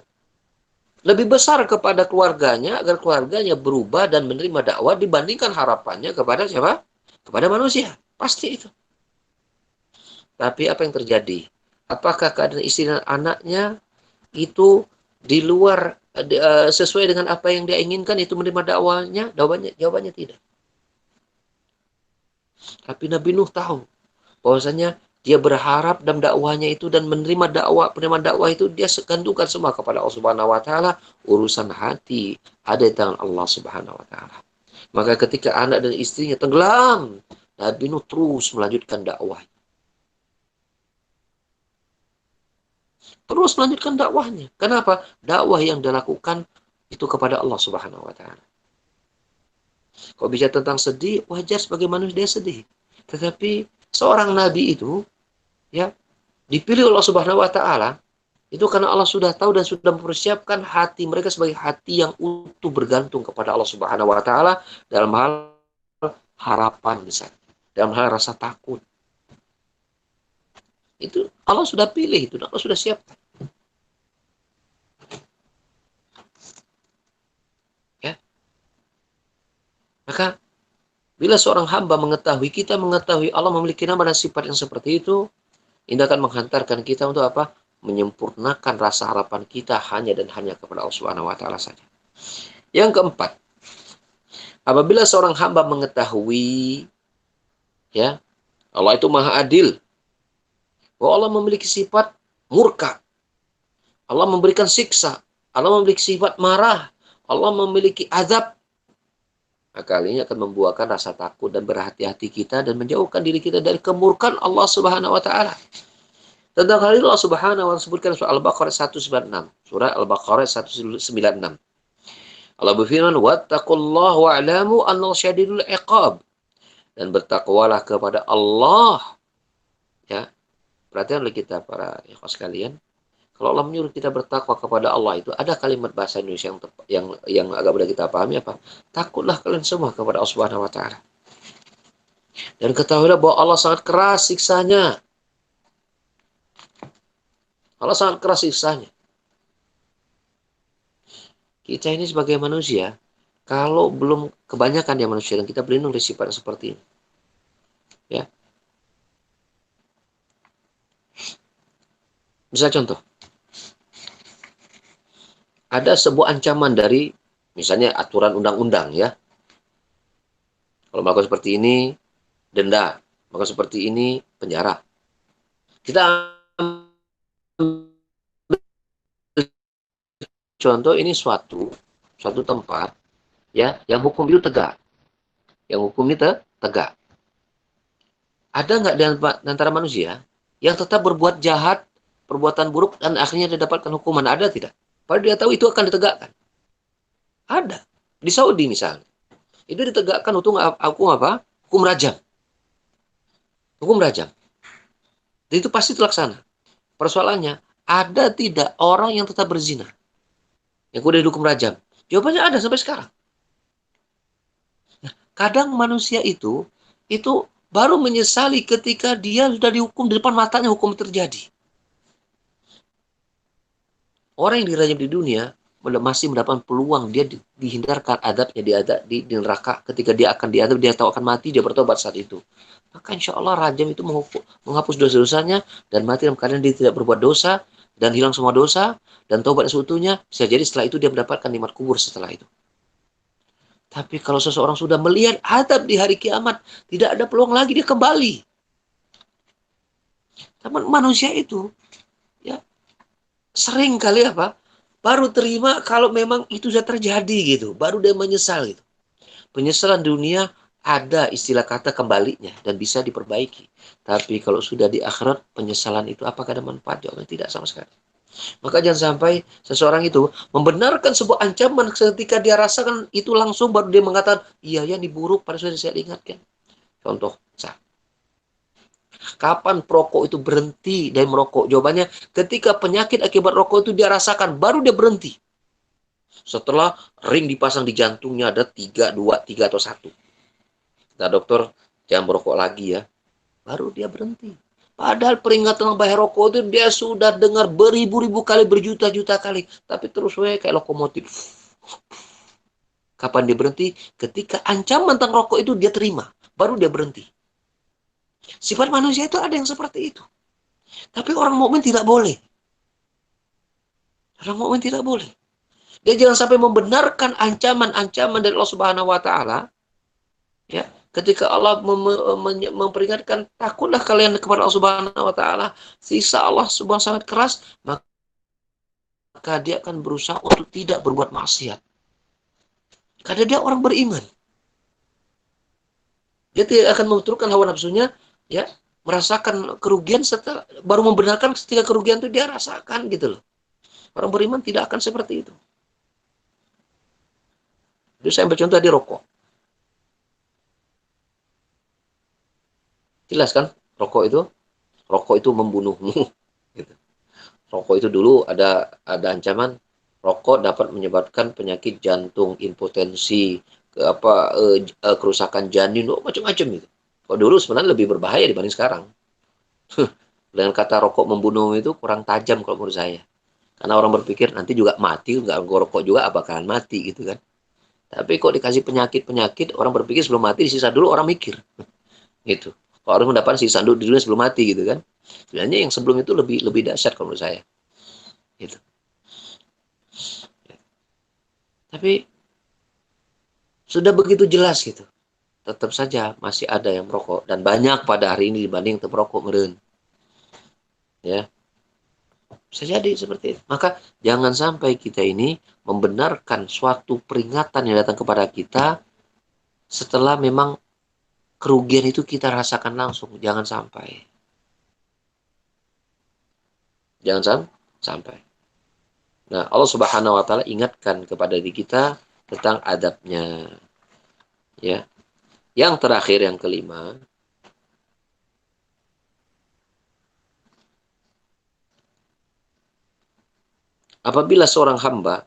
lebih besar kepada keluarganya agar keluarganya berubah dan menerima dakwah dibandingkan harapannya kepada siapa? Kepada manusia. Pasti itu. Tapi apa yang terjadi? Apakah keadaan istri dan anaknya itu di luar sesuai dengan apa yang dia inginkan, itu menerima dakwahnya? Jawabannya tidak. Tapi Nabi Nuh tahu bahwasanya dia berharap dalam dakwahnya itu dan penerima dakwah itu dia gantungkan semua kepada Allah Subhanahu wa Ta'ala. Urusan hati ada di tangan Allah Subhanahu wa Ta'ala. Maka ketika anak dan istrinya tenggelam, Nabi Nuh terus melanjutkan dakwah. Terus melanjutkan dakwahnya. Kenapa? Dakwah yang dilakukan itu kepada Allah Subhanahu wa taala. Kalau bicara tentang sedih, wajar sebagai manusia dia sedih. Tetapi seorang nabi itu ya dipilih Allah Subhanahu wa taala itu karena Allah sudah tahu dan sudah mempersiapkan hati mereka sebagai hati yang utuh bergantung kepada Allah Subhanahu wa taala dalam hal harapan misalnya, dalam hal rasa takut. Itu Allah sudah pilih, itu Allah sudah siapkan. Ya. Maka bila seorang hamba mengetahui, kita mengetahui Allah memiliki nama dan sifat yang seperti itu, ini akan menghantarkan kita untuk apa? Menyempurnakan rasa harapan kita hanya dan hanya kepada Allah Subhanahu wa taala saja. Yang keempat, apabila seorang hamba mengetahui ya, Allah itu Maha Adil, bahwa Allah memiliki sifat murka, Allah memberikan siksa, Allah memiliki sifat marah, Allah memiliki azab, maka ini akan membuahkan rasa takut dan berhati-hati kita dan menjauhkan diri kita dari kemurkaan Allah Subhanahu wa taala. Tentang hal itu Allah Subhanahu wa taala sebutkan surah Al-Baqarah 196. Surah Al-Baqarah 196. Allah berfirman, "Wattaqullaha wa'lamu annahu syadidul iqab." Dan bertakwalah kepada Allah. Ya. Perhatian oleh kita para ikhwas sekalian. Kalau Allah menyuruh kita bertakwa kepada Allah itu ada kalimat bahasa Indonesia yang agak mudah kita pahami apa? Takutlah kalian semua kepada Allah Subhanahu wa taala. Dan ketahuilah bahwa Allah sangat keras siksanya. Allah sangat keras siksanya. Kita ini sebagai manusia, kalau belum kebanyakan dia manusia dan kita berlindung dari sifat seperti ini. Ya. Misal contoh. Ada sebuah ancaman dari misalnya aturan undang-undang ya. Kalau melakukan seperti ini, denda. Melakukan seperti ini, penjara. Kita contoh ini suatu tempat ya yang hukum itu tegak. Yang hukum itu tegak. Ada nggak di antara manusia yang tetap berbuat jahat, perbuatan buruk dan akhirnya didapatkan hukuman? Ada tidak? Padahal dia tahu itu akan ditegakkan. Ada. Di Saudi misalnya. Itu ditegakkan hukum apa? Hukum rajam. Hukum rajam. Dan itu pasti terlaksana. Persoalannya, ada tidak orang yang tetap berzina? Yang udah dihukum rajam? Jawabannya ada sampai sekarang. Nah, kadang manusia itu baru menyesali ketika dia sudah dihukum di depan matanya hukum terjadi. Orang yang dirajam di dunia masih mendapatkan peluang dia dihindarkan adabnya di neraka. Ketika dia akan diadab, dia tahu akan mati, dia bertobat saat itu. Maka insya Allah rajam itu menghapus dosa-dosanya dan mati dalam keadaan dia tidak berbuat dosa dan hilang semua dosa dan tobat seutuhnya. Bisa jadi setelah itu dia mendapatkan nikmat kubur setelah itu. Tapi kalau seseorang sudah melihat adab di hari kiamat, tidak ada peluang lagi dia kembali. Tapi manusia itu ya sering kali baru terima kalau memang itu sudah terjadi gitu, baru dia menyesal gitu. Penyesalan dunia ada istilah kata kembalinya dan bisa diperbaiki. Tapi kalau sudah di akhirat penyesalan itu apakah ada manfaat? Jawabannya tidak sama sekali. Maka jangan sampai seseorang itu membenarkan sebuah ancaman ketika dia rasakan itu langsung baru dia mengatakan iya ya ini buruk pada sudah saya ingatkan. Contoh, kapan perokok itu berhenti dari merokok? Jawabannya, ketika penyakit akibat rokok itu dia rasakan, baru dia berhenti. Setelah ring dipasang di jantungnya ada 3, 2, 3 atau 1. Nah dokter, jangan merokok lagi ya. Baru dia berhenti. Padahal peringatan tentang bahaya rokok itu dia sudah dengar beribu-ribu kali, berjuta-juta kali. Tapi terus kayak lokomotif. Kapan dia berhenti? Ketika ancaman tentang rokok itu dia terima. Baru dia berhenti. Sifat manusia itu ada yang seperti itu. Tapi orang mukmin tidak boleh. Orang mukmin tidak boleh. Dia jangan sampai membenarkan ancaman-ancaman dari Allah Subhanahu wa taala. Ya, ketika Allah memperingatkan takutlah kalian kepada Allah Subhanahu wa taala, sisa Allah Subhanahu sangat keras, maka dia akan berusaha untuk tidak berbuat maksiat. Karena dia orang beriman. Dia tidak akan menurunkan hawa nafsunya, ya, merasakan kerugian setelah baru membenarkan ketika kerugian itu dia rasakan gitu loh. Orang beriman tidak akan seperti itu. Itu saya ambil contoh di rokok. Jelas kan? Rokok itu membunuhmu. Gitu. Rokok itu dulu ada ancaman rokok dapat menyebabkan penyakit jantung, impotensi, kerusakan janin, macam-macam itu. Kalau dulu sebenarnya lebih berbahaya dibanding sekarang. Dengan kata rokok membunuh itu kurang tajam kalau menurut saya. Karena orang berpikir nanti juga mati, nggak rokok juga bakalan mati gitu kan. Tapi kok dikasih penyakit-penyakit, orang berpikir sebelum mati disisa dulu, orang mikir. Gitu. Kalau orang mendapat sisa dulu di dunia sebelum mati gitu kan. Sebenarnya yang sebelum itu lebih lebih dahsyat kalau menurut saya. Gitu. Tapi sudah begitu jelas gitu. Tetap saja masih ada yang merokok. Dan banyak pada hari ini dibanding yang merokok meren. Ya. Bisa jadi seperti itu. Maka jangan sampai kita ini membenarkan suatu peringatan yang datang kepada kita setelah memang kerugian itu kita rasakan langsung. Jangan sampai. Jangan sampai. Nah, Allah Subhanahu wa taala ingatkan kepada diri kita tentang adabnya. Ya. Yang terakhir, yang kelima, apabila seorang hamba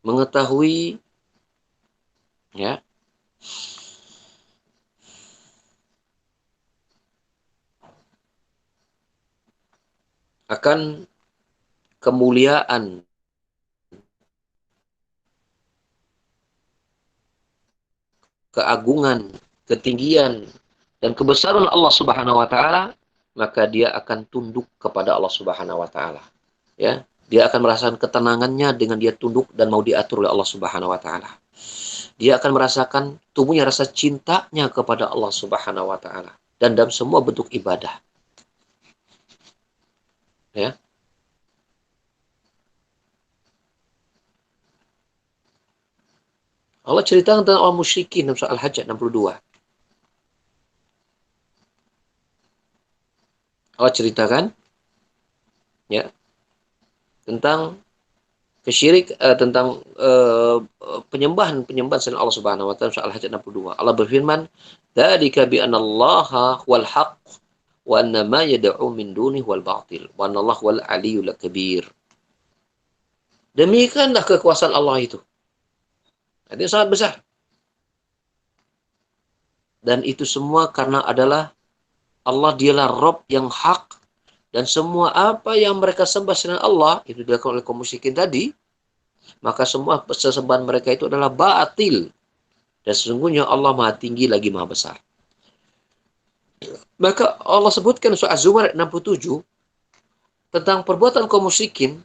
mengetahui, ya, akan kemuliaan, keagungan, ketinggian, dan kebesaran Allah Subhanahu wa taala, maka dia akan tunduk kepada Allah Subhanahu wa taala. Ya, dia akan merasakan ketenangannya dengan dia tunduk dan mau diatur oleh Allah Subhanahu wa taala. Dia akan merasakan tubuhnya rasa cintanya kepada Allah Subhanahu wa taala dan dalam semua bentuk ibadah. Ya. Allah cerita tentang orang musyrikin dalam surah Al-Hajj 62. Allah ceritakan, ya, tentang tentang penyembahan selain Allah Subhanahu wa taala, surah Al-Hajj 62. Allah berfirman, "Dzalika bi anna Allaha wal haqq wa anna ma yad'u min dunihi wal batil wa anna Allah wal aliyyul kabir." Demikianlah kekuasaan Allah itu. Itu sangat besar. Dan itu semua karena adalah Allah, dialah Rabb yang hak, dan semua apa yang mereka sembah selain Allah itu dilakukan oleh kaum musyrikin tadi, maka semua sesembahan mereka itu adalah batil. Dan sesungguhnya Allah Maha Tinggi lagi Maha Besar. Maka Allah sebutkan surah Az-Zumar 67 tentang perbuatan kaum musyrikin,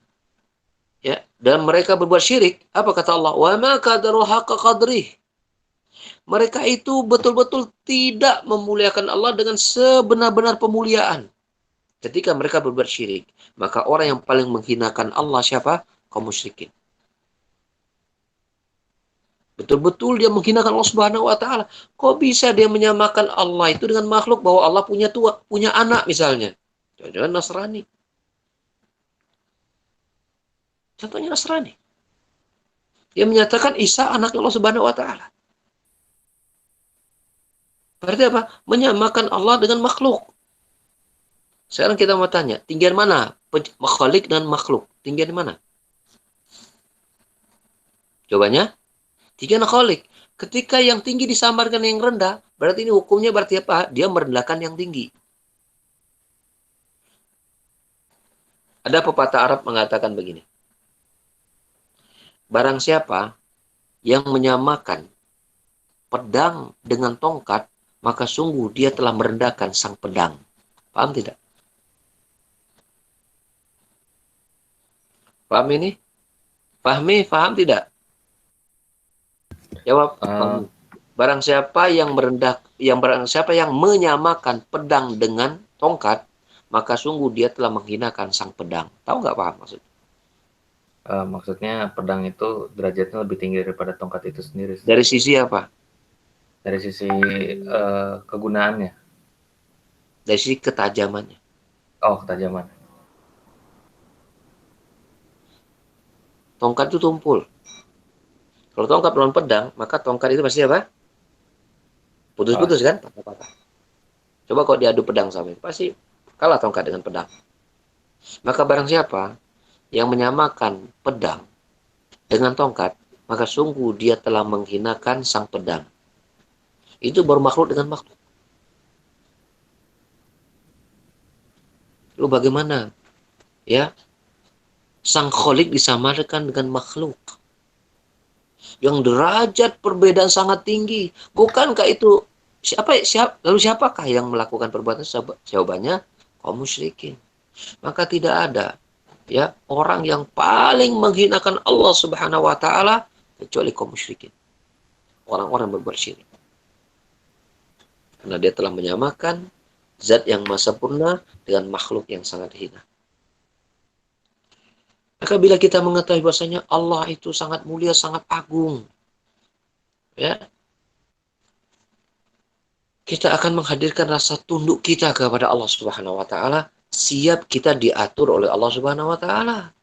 ya, dan mereka berbuat syirik. Apa kata Allah? Wa ma qadarul haqqa qadrih. Mereka itu betul-betul tidak memuliakan Allah dengan sebenar-benar pemuliaan. Ketika mereka berbuat syirik, maka orang yang paling menghinakan Allah siapa? Kaum musyrikin. Betul-betul dia menghinakan Allah Subhanahu wa taala. Kok bisa dia menyamakan Allah itu dengan makhluk, bahwa Allah punya punya anak misalnya? Jangan-jangan Nasrani. Contohnya Nasrani. Dia menyatakan Isa anak Allah Subhanahu wa taala. Berarti apa? Menyamakan Allah dengan makhluk. Sekarang kita mau tanya, tinggian mana? Khalik dan makhluk. Tinggian mana? Jawabannya, tinggian khalik. Ketika yang tinggi disamarkan yang rendah, berarti ini hukumnya berarti apa? Dia merendahkan yang tinggi. Ada pepatah Arab mengatakan begini. Barang siapa yang menyamakan pedang dengan tongkat, maka sungguh dia telah merendahkan sang pedang. Paham tidak? Paham ini? Paham tidak? Jawab. Barang siapa yang menyamakan pedang dengan tongkat, maka sungguh dia telah menghinakan sang pedang. Tahu nggak paham maksudnya? Maksudnya pedang itu derajatnya lebih tinggi daripada tongkat itu sendiri. Dari sisi apa? Dari sisi kegunaannya. Dari sisi ketajamannya. Oh, ketajaman. Tongkat itu tumpul. Kalau tongkat melawan pedang, maka tongkat itu pasti apa? Putus-putus kan? Patah-patah. Coba kalau diadu pedang sama itu, pasti kalah tongkat dengan pedang. Maka barang siapa yang menyamakan pedang dengan tongkat, maka sungguh dia telah menghinakan sang pedang. Itu baru makhluk dengan makhluk. Lalu bagaimana? Ya, sang kholik disamakan dengan makhluk yang derajat perbedaan sangat tinggi. Bukankah itu lalu siapakah yang melakukan perbuatan? Jawabannya kaum musyrikin. Maka tidak ada ya orang yang paling menghinakan Allah Subhanahu wa taala kecuali kaum musyrikin. Orang-orang berbuat syirik. Karena dia telah menyamakan zat yang maha sempurna dengan makhluk yang sangat hina. Maka bila kita mengetahui bahwasanya Allah itu sangat mulia, sangat agung, ya, kita akan menghadirkan rasa tunduk kita kepada Allah Subhanahu wa taala, siap kita diatur oleh Allah Subhanahu wa taala.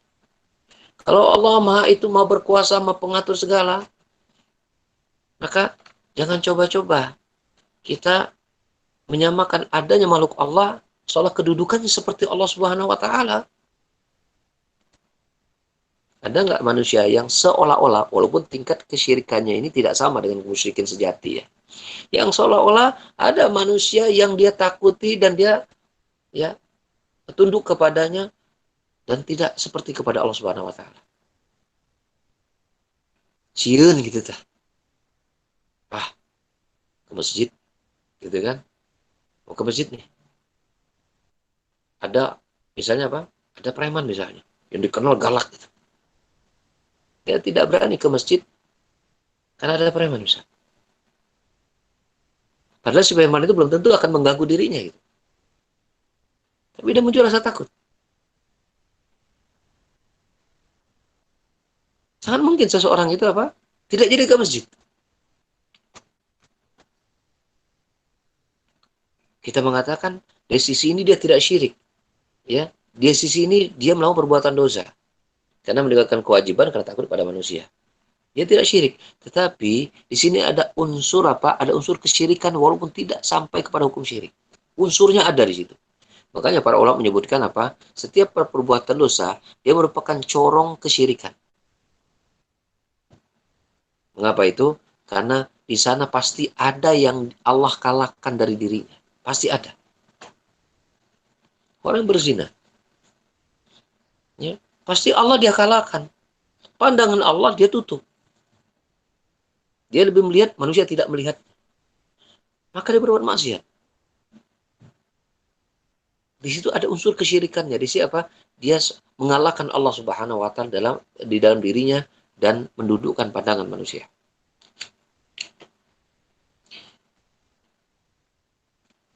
Kalau Allah Maha itu mau berkuasa, mau pengatur segala, maka jangan coba-coba kita menyamakan adanya makhluk Allah seolah kedudukannya seperti Allah Subhanahu wa taala. Ada nggak manusia yang seolah-olah, walaupun tingkat kesyirikannya ini tidak sama dengan kemusyrikan sejati ya, yang seolah-olah ada manusia yang dia takuti dan dia ya tunduk kepadanya dan tidak seperti kepada Allah Subhanahu wa taala. Sieun gitu tah. Ah, ke masjid gitu kan. Mau ke masjid nih. Ada misalnya apa? Ada preman misalnya yang dikenal galak gitu. Dia tidak berani ke masjid karena ada preman misalnya. Padahal si preman itu belum tentu akan mengganggu dirinya gitu. Tapi dia muncul rasa takut. Sangat mungkin seseorang itu apa? Tidak jadi ke masjid. Kita mengatakan dari sisi ini dia tidak syirik, ya. Di sisi ini dia melakukan perbuatan dosa karena meninggalkan kewajiban karena takut pada manusia. Dia tidak syirik, tetapi di sini ada unsur apa? Ada unsur kesyirikan walaupun tidak sampai kepada hukum syirik. Unsurnya ada di situ. Makanya para ulama menyebutkan apa? Setiap perbuatan dosa dia merupakan corong kesyirikan. Mengapa itu? Karena di sana pasti ada yang Allah kalahkan dari dirinya. Pasti ada. Orang yang berzina. Ya, pasti Allah dia kalahkan. Pandangan Allah dia tutup. Dia lebih melihat, manusia tidak melihat. Maka dia berbuat maksiat. Di situ ada unsur kesyirikannya. Di situ apa? Dia mengalahkan Allah Subhanahu wa taala di dalam dirinya dan mendudukkan pandangan manusia.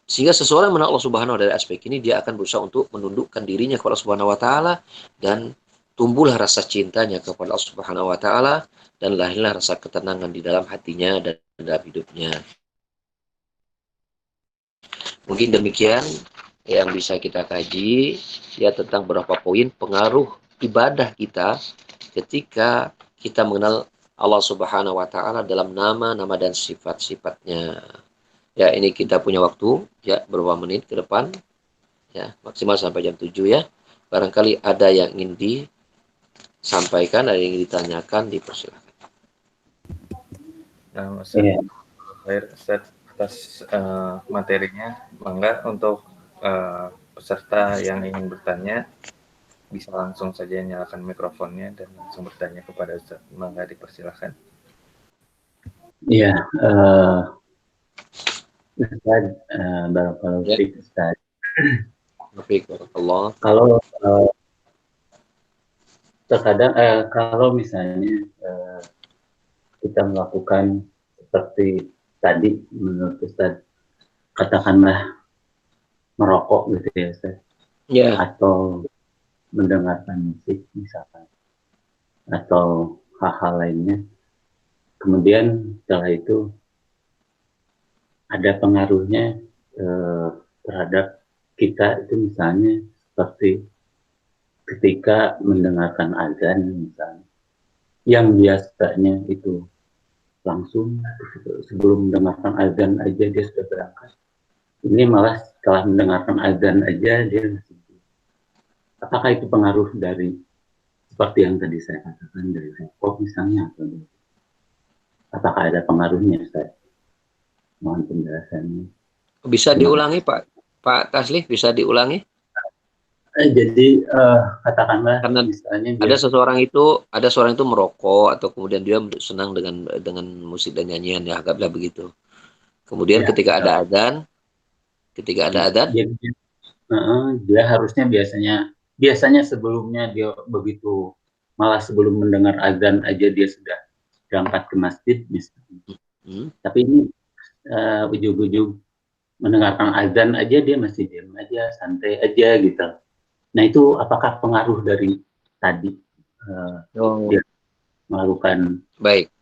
Sehingga seseorang mengenal Allah Subhanahu wa taala dari aspek ini, dia akan berusaha untuk menundukkan dirinya kepada Allah Subhanahu wa taala dan tumbuhlah rasa cintanya kepada Allah Subhanahu wa taala dan lahirlah rasa ketenangan di dalam hatinya dan dalam hidupnya. Mungkin demikian yang bisa kita kaji ya tentang beberapa poin pengaruh ibadah kita ketika kita mengenal Allah Subhanahu wa taala dalam nama-nama dan sifat-sifatnya. Ya, ini kita punya waktu ya beberapa menit ke depan ya, maksimal sampai jam 7 ya. Barangkali ada yang ingin disampaikan, ada yang ingin ditanyakan, dipersilakan. Nah, Ustaz, atas materinya, mangga untuk peserta yang ingin bertanya bisa langsung saja nyalakan mikrofonnya dan langsung bertanya kepada Ustaz. Mangga dipersilakan. Iya, Ustaz, barakallahu fiik Ustaz. Barakallah. Kalau terkadang kalau misalnya kita melakukan seperti tadi menurut Ustaz, katakanlah merokok gitu ya Ustaz, Ya. atau mendengarkan musik misalkan, atau hal-hal lainnya, kemudian setelah itu ada pengaruhnya terhadap kita itu misalnya seperti ketika mendengarkan azan misalnya, yang biasanya itu langsung sebelum mendengarkan azan aja dia sudah berangkat. Ini malah setelah mendengarkan azan aja dia masih. Apakah itu pengaruh dari seperti yang tadi saya katakan dari rokok misalnya, atau apakah ada pengaruhnya, Ustaz? Mohon penjelasannya. Bisa diulangi, Pak Taslih, bisa diulangi? Jadi katakanlah Karena misalnya ada seorang itu merokok atau kemudian dia senang dengan musik dan nyanyian, ya anggaplah begitu. Kemudian ya, ketika ada azan, dia harusnya biasanya sebelumnya dia begitu, malah sebelum mendengar azan aja dia sudah berangkat ke masjid misalnya. Tapi ini ujug-ujug mendengarkan azan aja dia masih diam aja, santai aja gitu. Nah itu apakah pengaruh dari tadi dia melakukan baik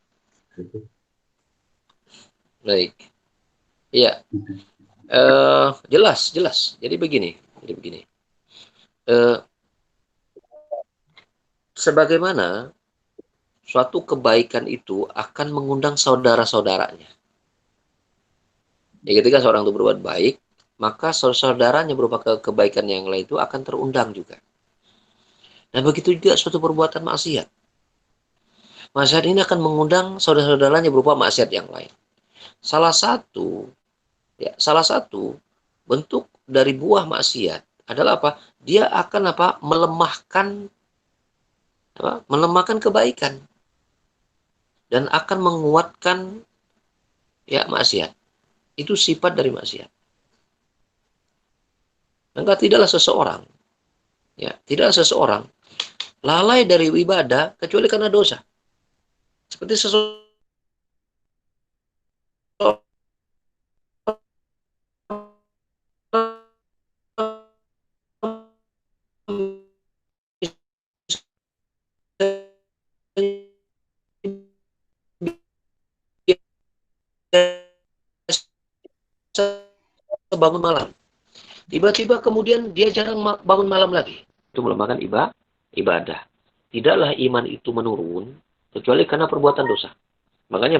gitu? Baik, iya, jelas. Jadi begini, sebagaimana suatu kebaikan itu akan mengundang saudara-saudaranya. Ya, ketika seorang itu berbuat baik, maka saudaranya berupa kebaikan yang lain itu akan terundang juga. Dan begitu juga suatu perbuatan maksiat. Maksiat ini akan mengundang saudara-saudaranya berupa maksiat yang lain. Salah satu bentuk dari buah maksiat adalah apa? Dia akan melemahkan kebaikan dan akan menguatkan maksiat. Itu sifat dari maksiat. Maka tidaklah seseorang lalai dari ibadah kecuali karena dosa. Seperti seseorang bangun malam. Tiba-tiba kemudian dia jarang bangun malam lagi. Itu melemahkan ibadah. Tidaklah iman itu menurun kecuali karena perbuatan dosa. Makanya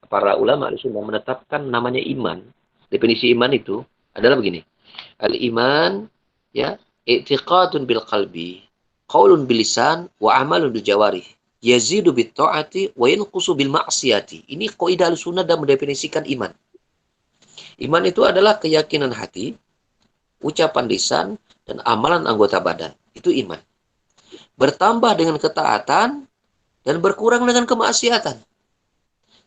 para ulama sudah menetapkan namanya iman. Definisi iman itu adalah begini. Al-iman i'tiqadun bil qalbi, qaulun bil lisan wa amalun bil jawarih. Yazidu bit ta'ati wa yanqusu bil ma'siyati. Ini kaidah Ahlussunnah dan mendefinisikan iman. Iman itu adalah keyakinan hati, ucapan lisan, dan amalan anggota badan. Itu iman. Bertambah dengan ketaatan dan berkurang dengan kemaksiatan.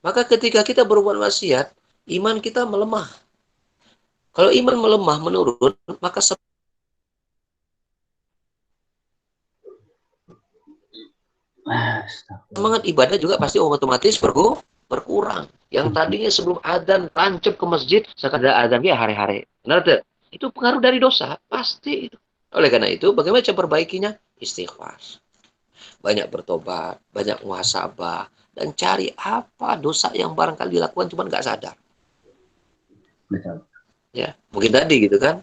Maka ketika kita berbuat maksiat, iman kita melemah. Kalau iman melemah, menurun, maka semangat ibadah juga pasti otomatis berkurang. Yang tadinya sebelum adzan tancap ke masjid, sekarang ada adzan ya hari-hari. Benar tuh? Itu pengaruh dari dosa, pasti itu. Oleh karena itu, bagaimana cara perbaikinya? Istighfar. Banyak bertobat, banyak muhasabah, dan cari apa dosa yang barangkali dilakukan cuma nggak sadar. Betul. Ya, mungkin tadi gitu kan.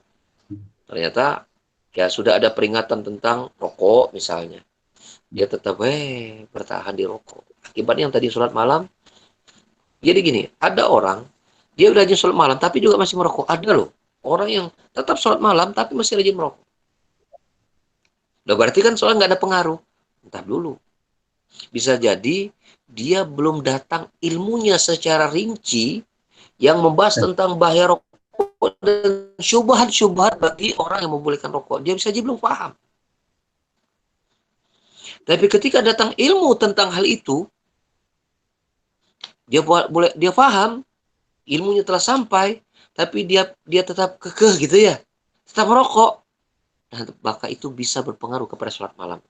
Ternyata ya sudah ada peringatan tentang rokok misalnya. Dia tetap bertahan di rokok. Akibatnya yang tadi sholat malam, jadi gini, ada orang dia udah rajin sholat malam tapi juga masih merokok. Ada loh orang yang tetap sholat malam tapi masih rajin merokok. Nah, berarti kan sholat nggak ada pengaruh. Entah dulu. Bisa jadi dia belum datang ilmunya secara rinci yang membahas tentang bahaya rokok dan syubhat-syubhat bagi orang yang membolehkan rokok. Dia bisa aja belum paham. Tapi ketika datang ilmu tentang hal itu, dia paham, ilmunya telah sampai, tapi dia tetap kekeh gitu ya, tetap merokok. Dan maka itu bisa berpengaruh kepada sholat malam.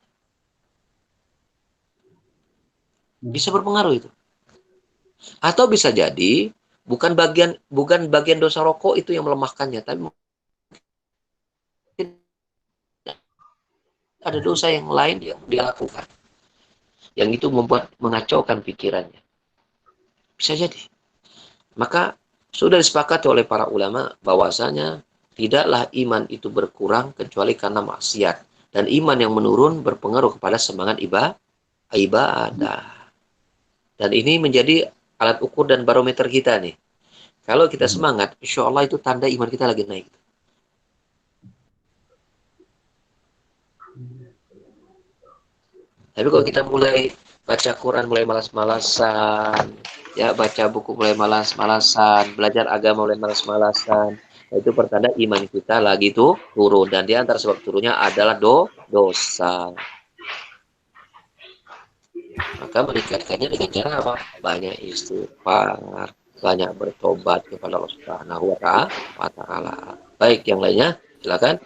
Bisa berpengaruh itu. Atau bisa jadi bukan bagian dosa rokok itu yang melemahkannya, tapi ada dosa yang lain yang dia lakukan. Yang itu mengacaukan pikirannya. Bisa jadi. Maka sudah disepakati oleh para ulama bahwasanya tidaklah iman itu berkurang kecuali karena maksiat. Dan iman yang menurun berpengaruh kepada semangat ibadah. Dan ini menjadi alat ukur dan barometer kita nih. Kalau kita semangat, insya Allah itu tanda iman kita lagi naik. Tapi kalau kita mulai baca Quran mulai malas-malasan, ya baca buku mulai malas-malasan, belajar agama mulai malas-malasan, itu pertanda iman kita lagi tuh turun. Dan di antara sebab turunnya adalah dosa. Maka meningkatkannya dengan cara apa? Banyak istighfar, banyak bertobat kepada Allah Subhanahu wa Ta'ala. Baik, yang lainnya silakan.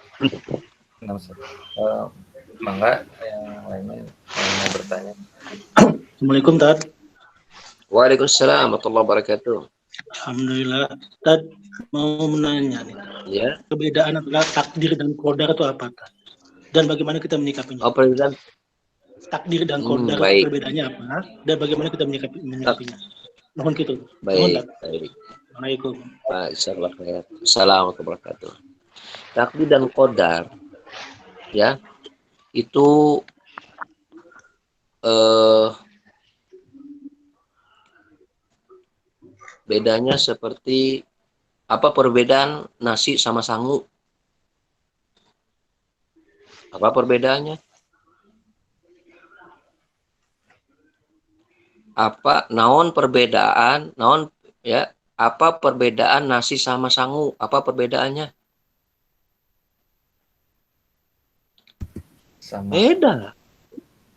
Mangga yang lainnya yang mau bertanya. Assalamualaikum, Tad. Waalaikumsalam warahmatullahi wabarakatuh. Alhamdulillah. Tad, mau menanya nih. Ya. Perbedaan antara takdir dan qadar itu apa, Tad? Dan bagaimana kita menyikapinya? Oh, perbedaan takdir dan qadar baik. Perbedaannya apa? Dan bagaimana kita menyikapinya? Mohon gitu. Baik, Mohon, baik. Assalamualaikum. Assalamualaikum warahmatullahi wabarakatuh. Takdir dan qadar, ya, itu bedanya seperti apa perbedaan nasi sama sangu? Apa perbedaannya? Apa naon perbedaan? Naon ya? Apa perbedaan nasi sama sangu? Apa perbedaannya? Sama. Beda.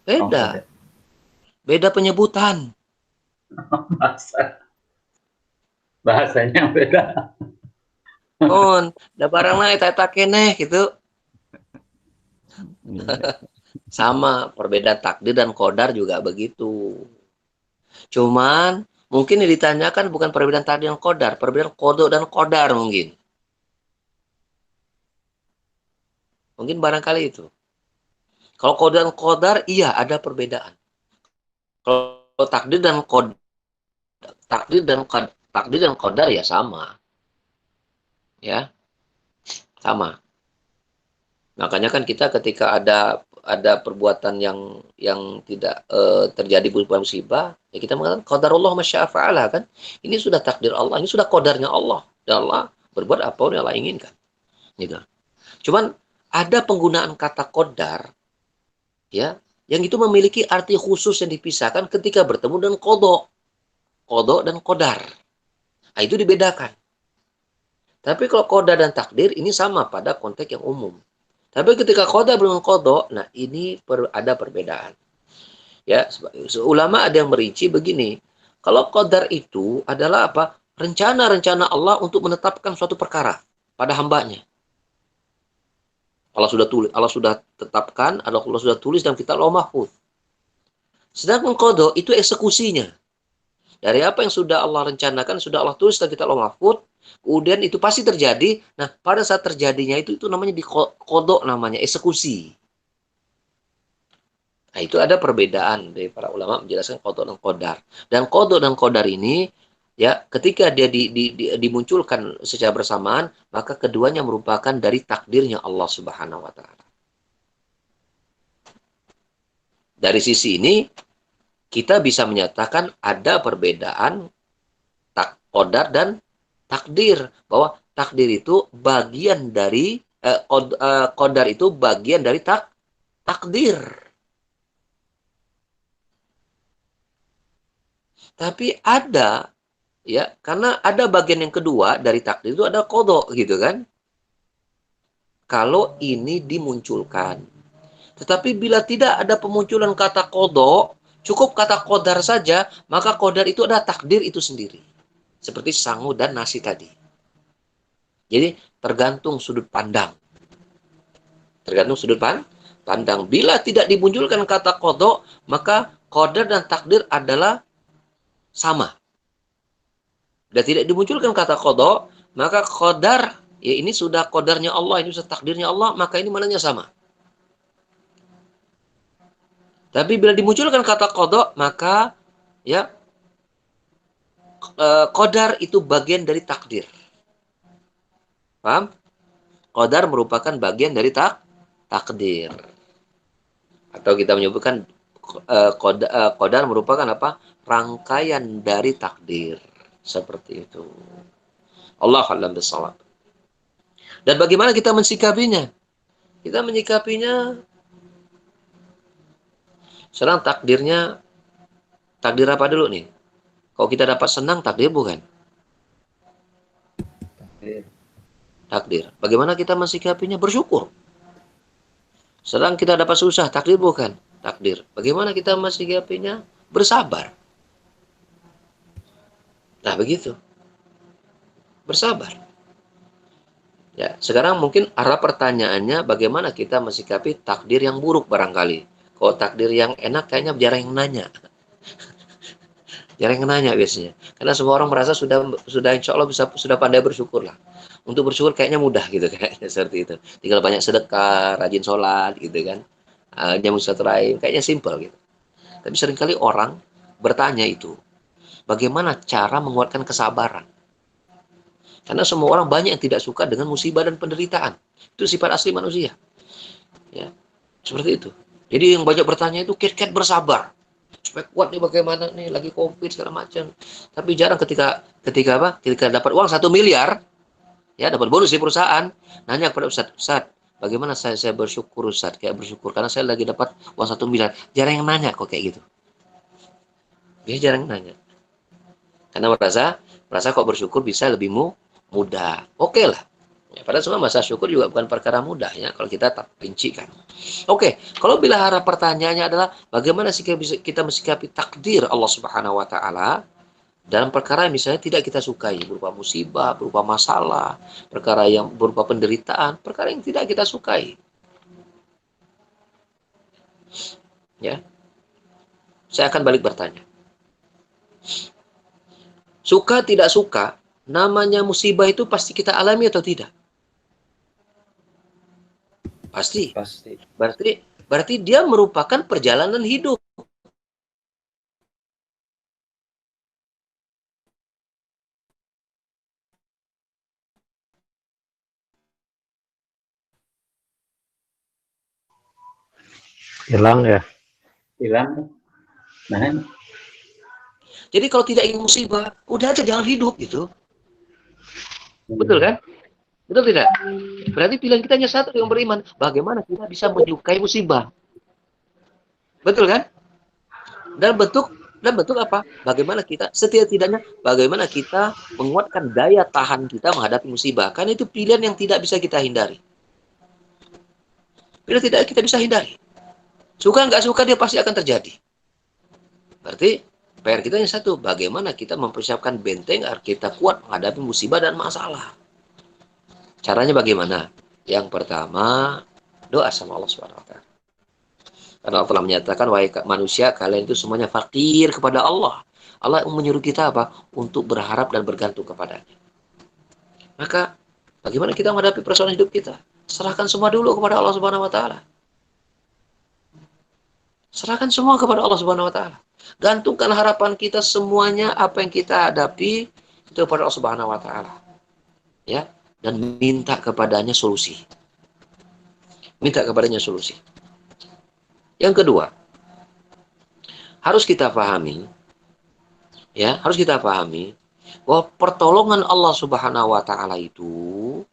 Beda. Beda penyebutan. Bahasanya beda. Da barang na eta keneh gitu. Sama, perbedaan takdir dan qadar juga begitu. Cuman mungkin yang ditanyakan bukan perbedaan takdir dan qadar, perbedaan qada dan qadar mungkin. Mungkin barangkali itu. Kalau qada dan qadar iya ada perbedaan. Kalau takdir dan qadar, takdir dan qadar ya sama. Ya. Sama. Makanya kan kita ketika ada perbuatan yang tidak terjadi berupa musibah, ya kita mengatakan qadarullah masya fa'ala kan. Ini sudah takdir Allah, ini sudah qadarnya Allah. Dan Allah berbuat apa yang Allah inginkan. Gitu. Cuman ada penggunaan kata qadar ya, yang itu memiliki arti khusus yang dipisahkan ketika bertemu dengan qada. Qada dan qadar. Nah, itu dibedakan. Tapi kalau qada dan takdir ini sama pada konteks yang umum. Tapi ketika qada belum qada, nah ini ada perbedaan. Ya, ulama ada yang merinci begini. Kalau qadar itu adalah apa? Rencana-rencana Allah untuk menetapkan suatu perkara pada hambanya. Allah sudah tetapkan, Allah sudah tulis dalam kitab Lauh Mahfuz. Sedangkan qada itu eksekusinya. Dari apa yang sudah Allah rencanakan, sudah Allah tulis dalam kitab Lauh Mahfuz, kemudian itu pasti terjadi. Nah, pada saat terjadinya itu namanya di qada, namanya eksekusi. Nah, itu ada perbedaan dari para ulama menjelaskan qada dan qadar. Dan qada dan qadar ini ya, ketika dia dimunculkan secara bersamaan, maka keduanya merupakan dari takdirnya Allah Subhanahu wa taala. Dari sisi ini kita bisa menyatakan ada perbedaan qadar dan takdir, bahwa takdir itu bagian dari qadar itu bagian dari takdir. Tapi ada ya, karena ada bagian yang kedua dari takdir itu ada qada gitu kan. Kalau ini dimunculkan. Tetapi bila tidak ada pemunculan kata qada, cukup kata qadar saja, maka qadar itu adalah takdir itu sendiri. Seperti sangu dan nasi tadi. Jadi tergantung sudut pandang. Tergantung sudut pandang. Bila tidak dimunculkan kata qada, maka qadar dan takdir adalah sama. Bila tidak dimunculkan kata qada, maka qadar, ya ini sudah qadarnya Allah, ini sudah takdirnya Allah, maka ini mananya sama. Tapi bila dimunculkan kata qada, maka ya qadar itu bagian dari takdir. Paham? Qadar merupakan bagian dari takdir. Atau kita menyebutkan qadar merupakan apa? Rangkaian dari takdir. Seperti itu. Allah a'lam bishawab. Dan bagaimana kita mensikapinya? Kita menyikapinya sekarang takdirnya, takdir apa dulu nih? Kalau kita dapat senang, takdir bukan? Takdir. Bagaimana kita mensikapinya? Bersyukur. Sedang kita dapat susah, takdir bukan? Takdir. Bagaimana kita mensikapinya? Bersabar. Nah, begitu. Bersabar. Ya, sekarang mungkin arah pertanyaannya bagaimana kita mensikapi takdir yang buruk barangkali. Kalau takdir yang enak kayaknya jarang yang nanya. Jarang yang nanya biasanya. Karena semua orang merasa sudah insya Allah sudah pandai bersyukur lah. Untuk bersyukur kayaknya mudah gitu kayaknya seperti itu. Tinggal banyak sedekah, rajin sholat gitu kan. Jamu silaturahim, kayaknya simple gitu. Tapi seringkali orang bertanya itu, bagaimana cara menguatkan kesabaran? Karena semua orang banyak yang tidak suka dengan musibah dan penderitaan. Itu sifat asli manusia. Ya, seperti itu. Jadi yang banyak bertanya itu kiat-kiat bersabar. Supaya kuat nih bagaimana nih lagi COVID segala macam. Tapi jarang ketika apa? Ketika dapat uang 1 miliar, ya dapat bonus di perusahaan, nanya kepada Ustaz, bagaimana saya bersyukur Ustaz? Kayak bersyukur karena saya lagi dapat uang 1 miliar. Jarang yang nanya kok kayak gitu. Dia jarang nanya. Karena merasa kok bersyukur bisa lebih mudah. Oke lah. Ya, padahal semua masa syukur juga bukan perkara mudah ya kalau kita tak rincikan. Oke, kalau bila arah pertanyaannya adalah bagaimana sih kita mensikapi takdir Allah Subhanahu wa taala dalam perkara yang misalnya tidak kita sukai, berupa musibah, berupa masalah, perkara yang berupa penderitaan, perkara yang tidak kita sukai. Ya. Saya akan balik bertanya. Suka tidak suka, namanya musibah itu pasti kita alami atau tidak? Pasti. Berarti dia merupakan perjalanan hidup. Hilang ya? Hilang. Nah, Jadi kalau tidak ingin musibah, udah aja jangan hidup gitu. Betul kan? Betul tidak? Berarti pilihan kita hanya satu yang beriman. Bagaimana kita bisa menyukai musibah? Betul kan? Dan bentuk apa? Bagaimana kita setidak-tidaknya bagaimana kita menguatkan daya tahan kita menghadapi musibah? Karena itu pilihan yang tidak bisa kita hindari. Bila tidak kita bisa hindari. Suka nggak suka dia pasti akan terjadi. Berarti PR kita yang satu, bagaimana kita mempersiapkan benteng agar kita kuat menghadapi musibah dan masalah. Caranya bagaimana? Yang pertama, doa sama Allah SWT. Karena Allah telah menyatakan, wahai manusia, kalian itu semuanya fakir kepada Allah. Allah menyuruh kita apa? Untuk berharap dan bergantung kepadanya. Maka, bagaimana kita menghadapi persoalan hidup kita? Serahkan semua dulu kepada Allah Subhanahu wa taala. Serahkan semua kepada Allah Subhanahu wa taala. Gantungkan harapan kita semuanya apa yang kita hadapi itu kepada Allah Subhanahu wa taala. Ya, dan minta kepadanya solusi. Minta kepadanya solusi. Yang kedua, harus kita pahami bahwa pertolongan Allah Subhanahu wa taala itu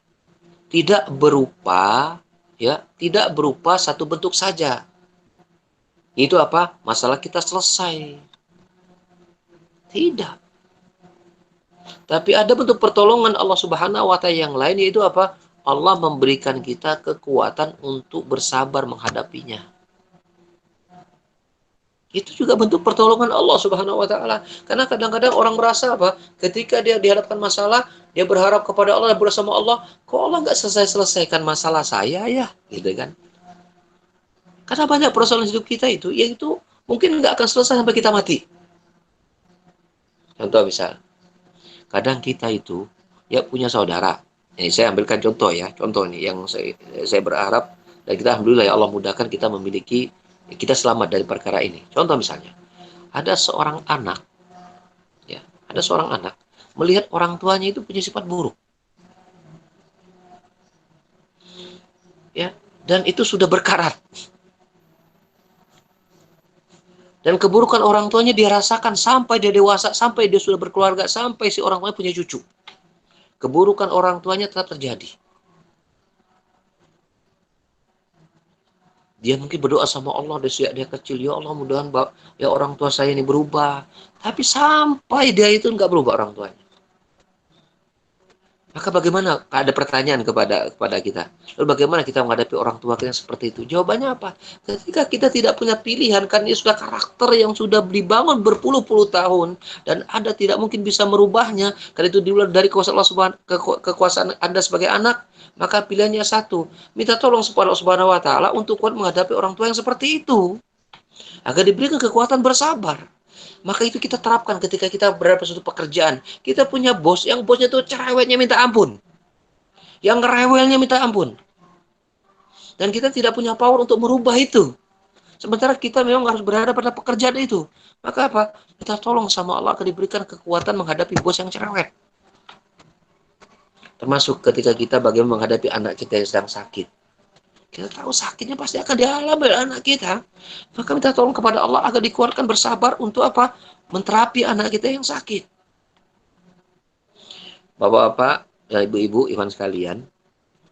tidak berupa satu bentuk saja. Itu apa? Masalah kita selesai. Tidak. Tapi ada bentuk pertolongan Allah Subhanahu wa taala yang lain, yaitu apa? Allah memberikan kita kekuatan untuk bersabar menghadapinya. Itu juga bentuk pertolongan Allah Subhanahu wa taala. Karena kadang-kadang orang merasa apa? Ketika dia dihadapkan masalah, dia berharap kepada Allah dan bersama Allah, kok Allah nggak selesaikan masalah saya ya? Gitu kan? Karena banyak persoalan hidup kita itu, yaitu mungkin nggak akan selesai sampai kita mati. Contoh misal, kadang kita itu ya punya saudara. Ini saya ambilkan contoh ya, contoh nih yang saya berharap dan kita alhamdulillah ya Allah mudahkan kita memiliki, kita selamat dari perkara ini. Contoh misalnya, ada seorang anak melihat orang tuanya itu punya sifat buruk. Ya, dan itu sudah berkarat. Dan keburukan orang tuanya dia rasakan sampai dia dewasa, sampai dia sudah berkeluarga, sampai si orang tuanya punya cucu. Keburukan orang tuanya tetap terjadi. Dia mungkin berdoa sama Allah dari sejak dia kecil, ya Allah mudahan ya orang tua saya ini berubah. Tapi sampai dia itu nggak berubah orang tuanya. Maka bagaimana? Ada pertanyaan kepada kita. Lalu bagaimana kita menghadapi orang tua kita yang seperti itu? Jawabannya apa? Ketika kita tidak punya pilihan, kan ini sudah karakter yang sudah dibangun berpuluh-puluh tahun dan Anda tidak mungkin bisa merubahnya. Karena itu diulang dari kekuasaan Anda sebagai anak, maka pilihannya satu, minta tolong kepada Allah Subhanahu wa taala untuk kuat menghadapi orang tua yang seperti itu. Agar diberikan kekuatan bersabar. Maka itu kita terapkan ketika kita berada pada suatu pekerjaan. Kita punya bos, yang bosnya itu cerewetnya minta ampun. Yang rewelnya minta ampun. Dan kita tidak punya power untuk merubah itu. Sementara kita memang harus berada pada pekerjaan itu. Maka apa? Kita tolong sama Allah akan diberikan kekuatan menghadapi bos yang cerewet. Termasuk ketika kita bagaimana menghadapi anak kita yang sedang sakit. Kita tahu sakitnya pasti akan dialami oleh anak kita. Maka minta tolong kepada Allah agar dikuatkan bersabar untuk apa? Menterapi anak kita yang sakit. Bapak-bapak dan ibu-ibu, Iwan sekalian,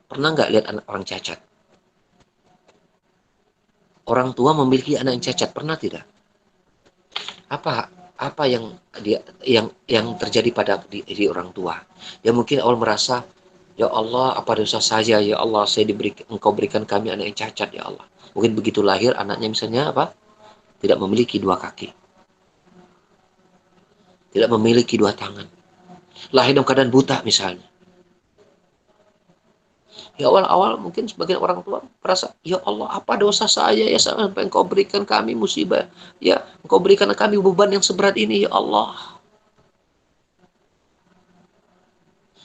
pernah nggak lihat anak orang cacat? Orang tua memiliki anak yang cacat, pernah tidak? Apa yang terjadi pada diri orang tua? Ya mungkin awal merasa, ya Allah, apa dosa saya? Ya Allah, Engkau berikan kami anak yang cacat, ya Allah. Mungkin begitu lahir anaknya misalnya apa? Tidak memiliki dua kaki. Tidak memiliki dua tangan. Lahir dalam keadaan buta misalnya. Ya awal-awal mungkin sebagian orang tua merasa, ya Allah, apa dosa saya ya sampai Engkau berikan kami musibah. Ya, Engkau berikan kami beban yang seberat ini, ya Allah.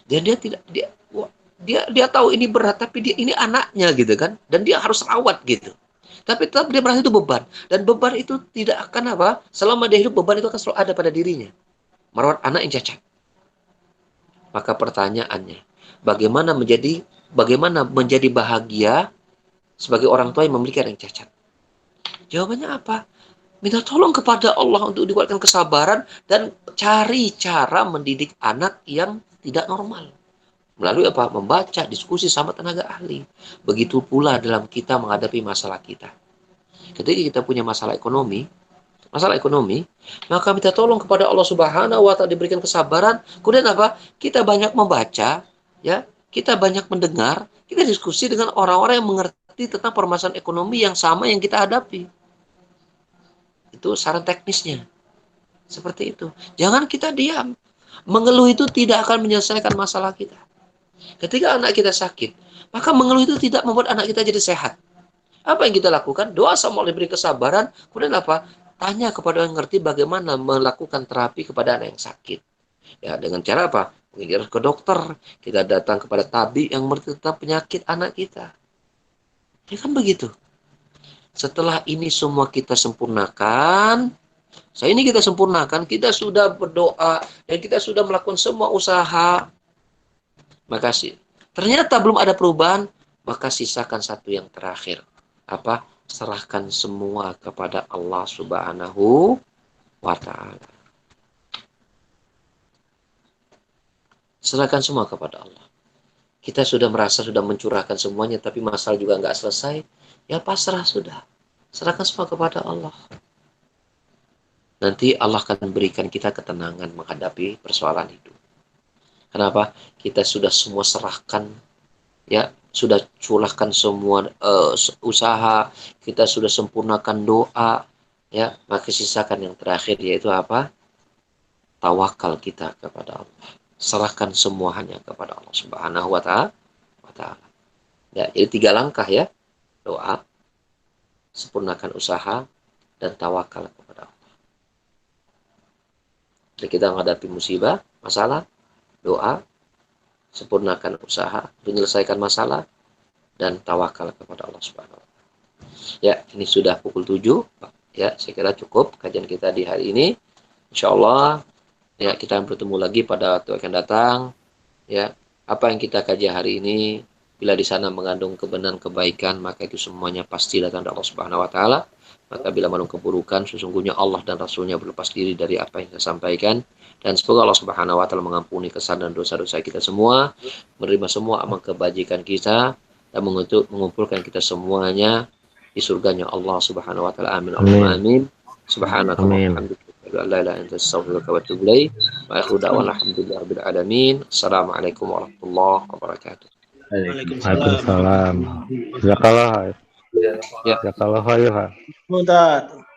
Dan dia tahu ini berat, tapi ini anaknya gitu kan, dan dia harus rawat gitu. Tapi tetap dia merasa itu beban, dan beban itu tidak akan apa? Selama dia hidup beban itu akan selalu ada pada dirinya. Merawat anak yang cacat. Maka pertanyaannya, bagaimana menjadi bahagia sebagai orang tua yang memiliki anak yang cacat? Jawabannya apa? Minta tolong kepada Allah untuk dikuatkan kesabaran dan cari cara mendidik anak yang tidak normal. Melalui apa? Membaca, diskusi sama tenaga ahli. Begitu pula dalam kita menghadapi masalah kita. Ketika kita punya masalah ekonomi, maka minta tolong kepada Allah Subhanahu wa taala diberikan kesabaran. Kemudian apa? Kita banyak membaca, ya, kita banyak mendengar, kita diskusi dengan orang-orang yang mengerti tentang permasalahan ekonomi yang sama yang kita hadapi. Itu saran teknisnya. Seperti itu. Jangan kita diam. Mengeluh itu tidak akan menyelesaikan masalah kita. Ketika anak kita sakit, maka mengeluh itu tidak membuat anak kita jadi sehat. Apa yang kita lakukan? Doa sama Allah diberi kesabaran. Kemudian apa? Tanya kepada orang yang ngerti bagaimana melakukan terapi kepada anak yang sakit. Ya, dengan cara apa? Mungkin ke dokter. Kita datang kepada tabib yang mengerti tentang penyakit anak kita. Ya kan begitu. Setelah ini semua kita sempurnakan, kita sudah berdoa, dan kita sudah melakukan semua usaha. Maka ternyata belum ada perubahan, maka sisakan satu yang terakhir. Apa? Serahkan semua kepada Allah Subhanahu wa taala. Serahkan semua kepada Allah. Kita sudah merasa sudah mencurahkan semuanya, tapi masalah juga nggak selesai. Ya pasrah sudah. Serahkan semua kepada Allah. Nanti Allah akan berikan kita ketenangan menghadapi persoalan hidup. Kenapa? Kita sudah semua serahkan, ya, sudah curahkan semua usaha, kita sudah sempurnakan doa, ya, maka sisakan yang terakhir, yaitu apa? Tawakal kita kepada Allah. Serahkan semua hanya kepada Allah Subhanahu wa taala. Ya, jadi 3 langkah ya. Doa, sempurnakan usaha, dan tawakal kepada Allah. Jadi kita menghadapi musibah, masalah, doa, sempurnakan usaha, menyelesaikan masalah, dan tawakal kepada Allah Subhanahu wa taala. Ya, ini sudah pukul 7. Ya, saya kira cukup kajian kita di hari ini. Insyaallah ya kita akan bertemu lagi pada waktu akan datang. Ya, apa yang kita kaji hari ini, bila di sana mengandung kebenaran kebaikan, maka itu semuanya pasti datang dari Allah Subhanahu wa taala. Maka bila malam keburukan, sesungguhnya Allah dan Rasulnya berlepas diri dari apa yang saya sampaikan. Dan semoga Allah Subhanahu wa Ta'ala mengampuni kesalahan dan dosa-dosa kita semua, menerima semua amal kebajikan kita, dan mengumpulkan kita semuanya di surganya Allah Subhanahu wa Ta'ala. Amin. Allahumma amin. Subhanaka wa bihamdika, la ilaha illa anta, astaghfiruka wa atubu ilaik. Wa akhiru da'wana alhamdulillahirabbil alamin. Assalamualaikum warahmatullahi wabarakatuh. Waalaikumsalam. Jazakallah. Ya. Ya. Jazakallah khairan. Ustaz.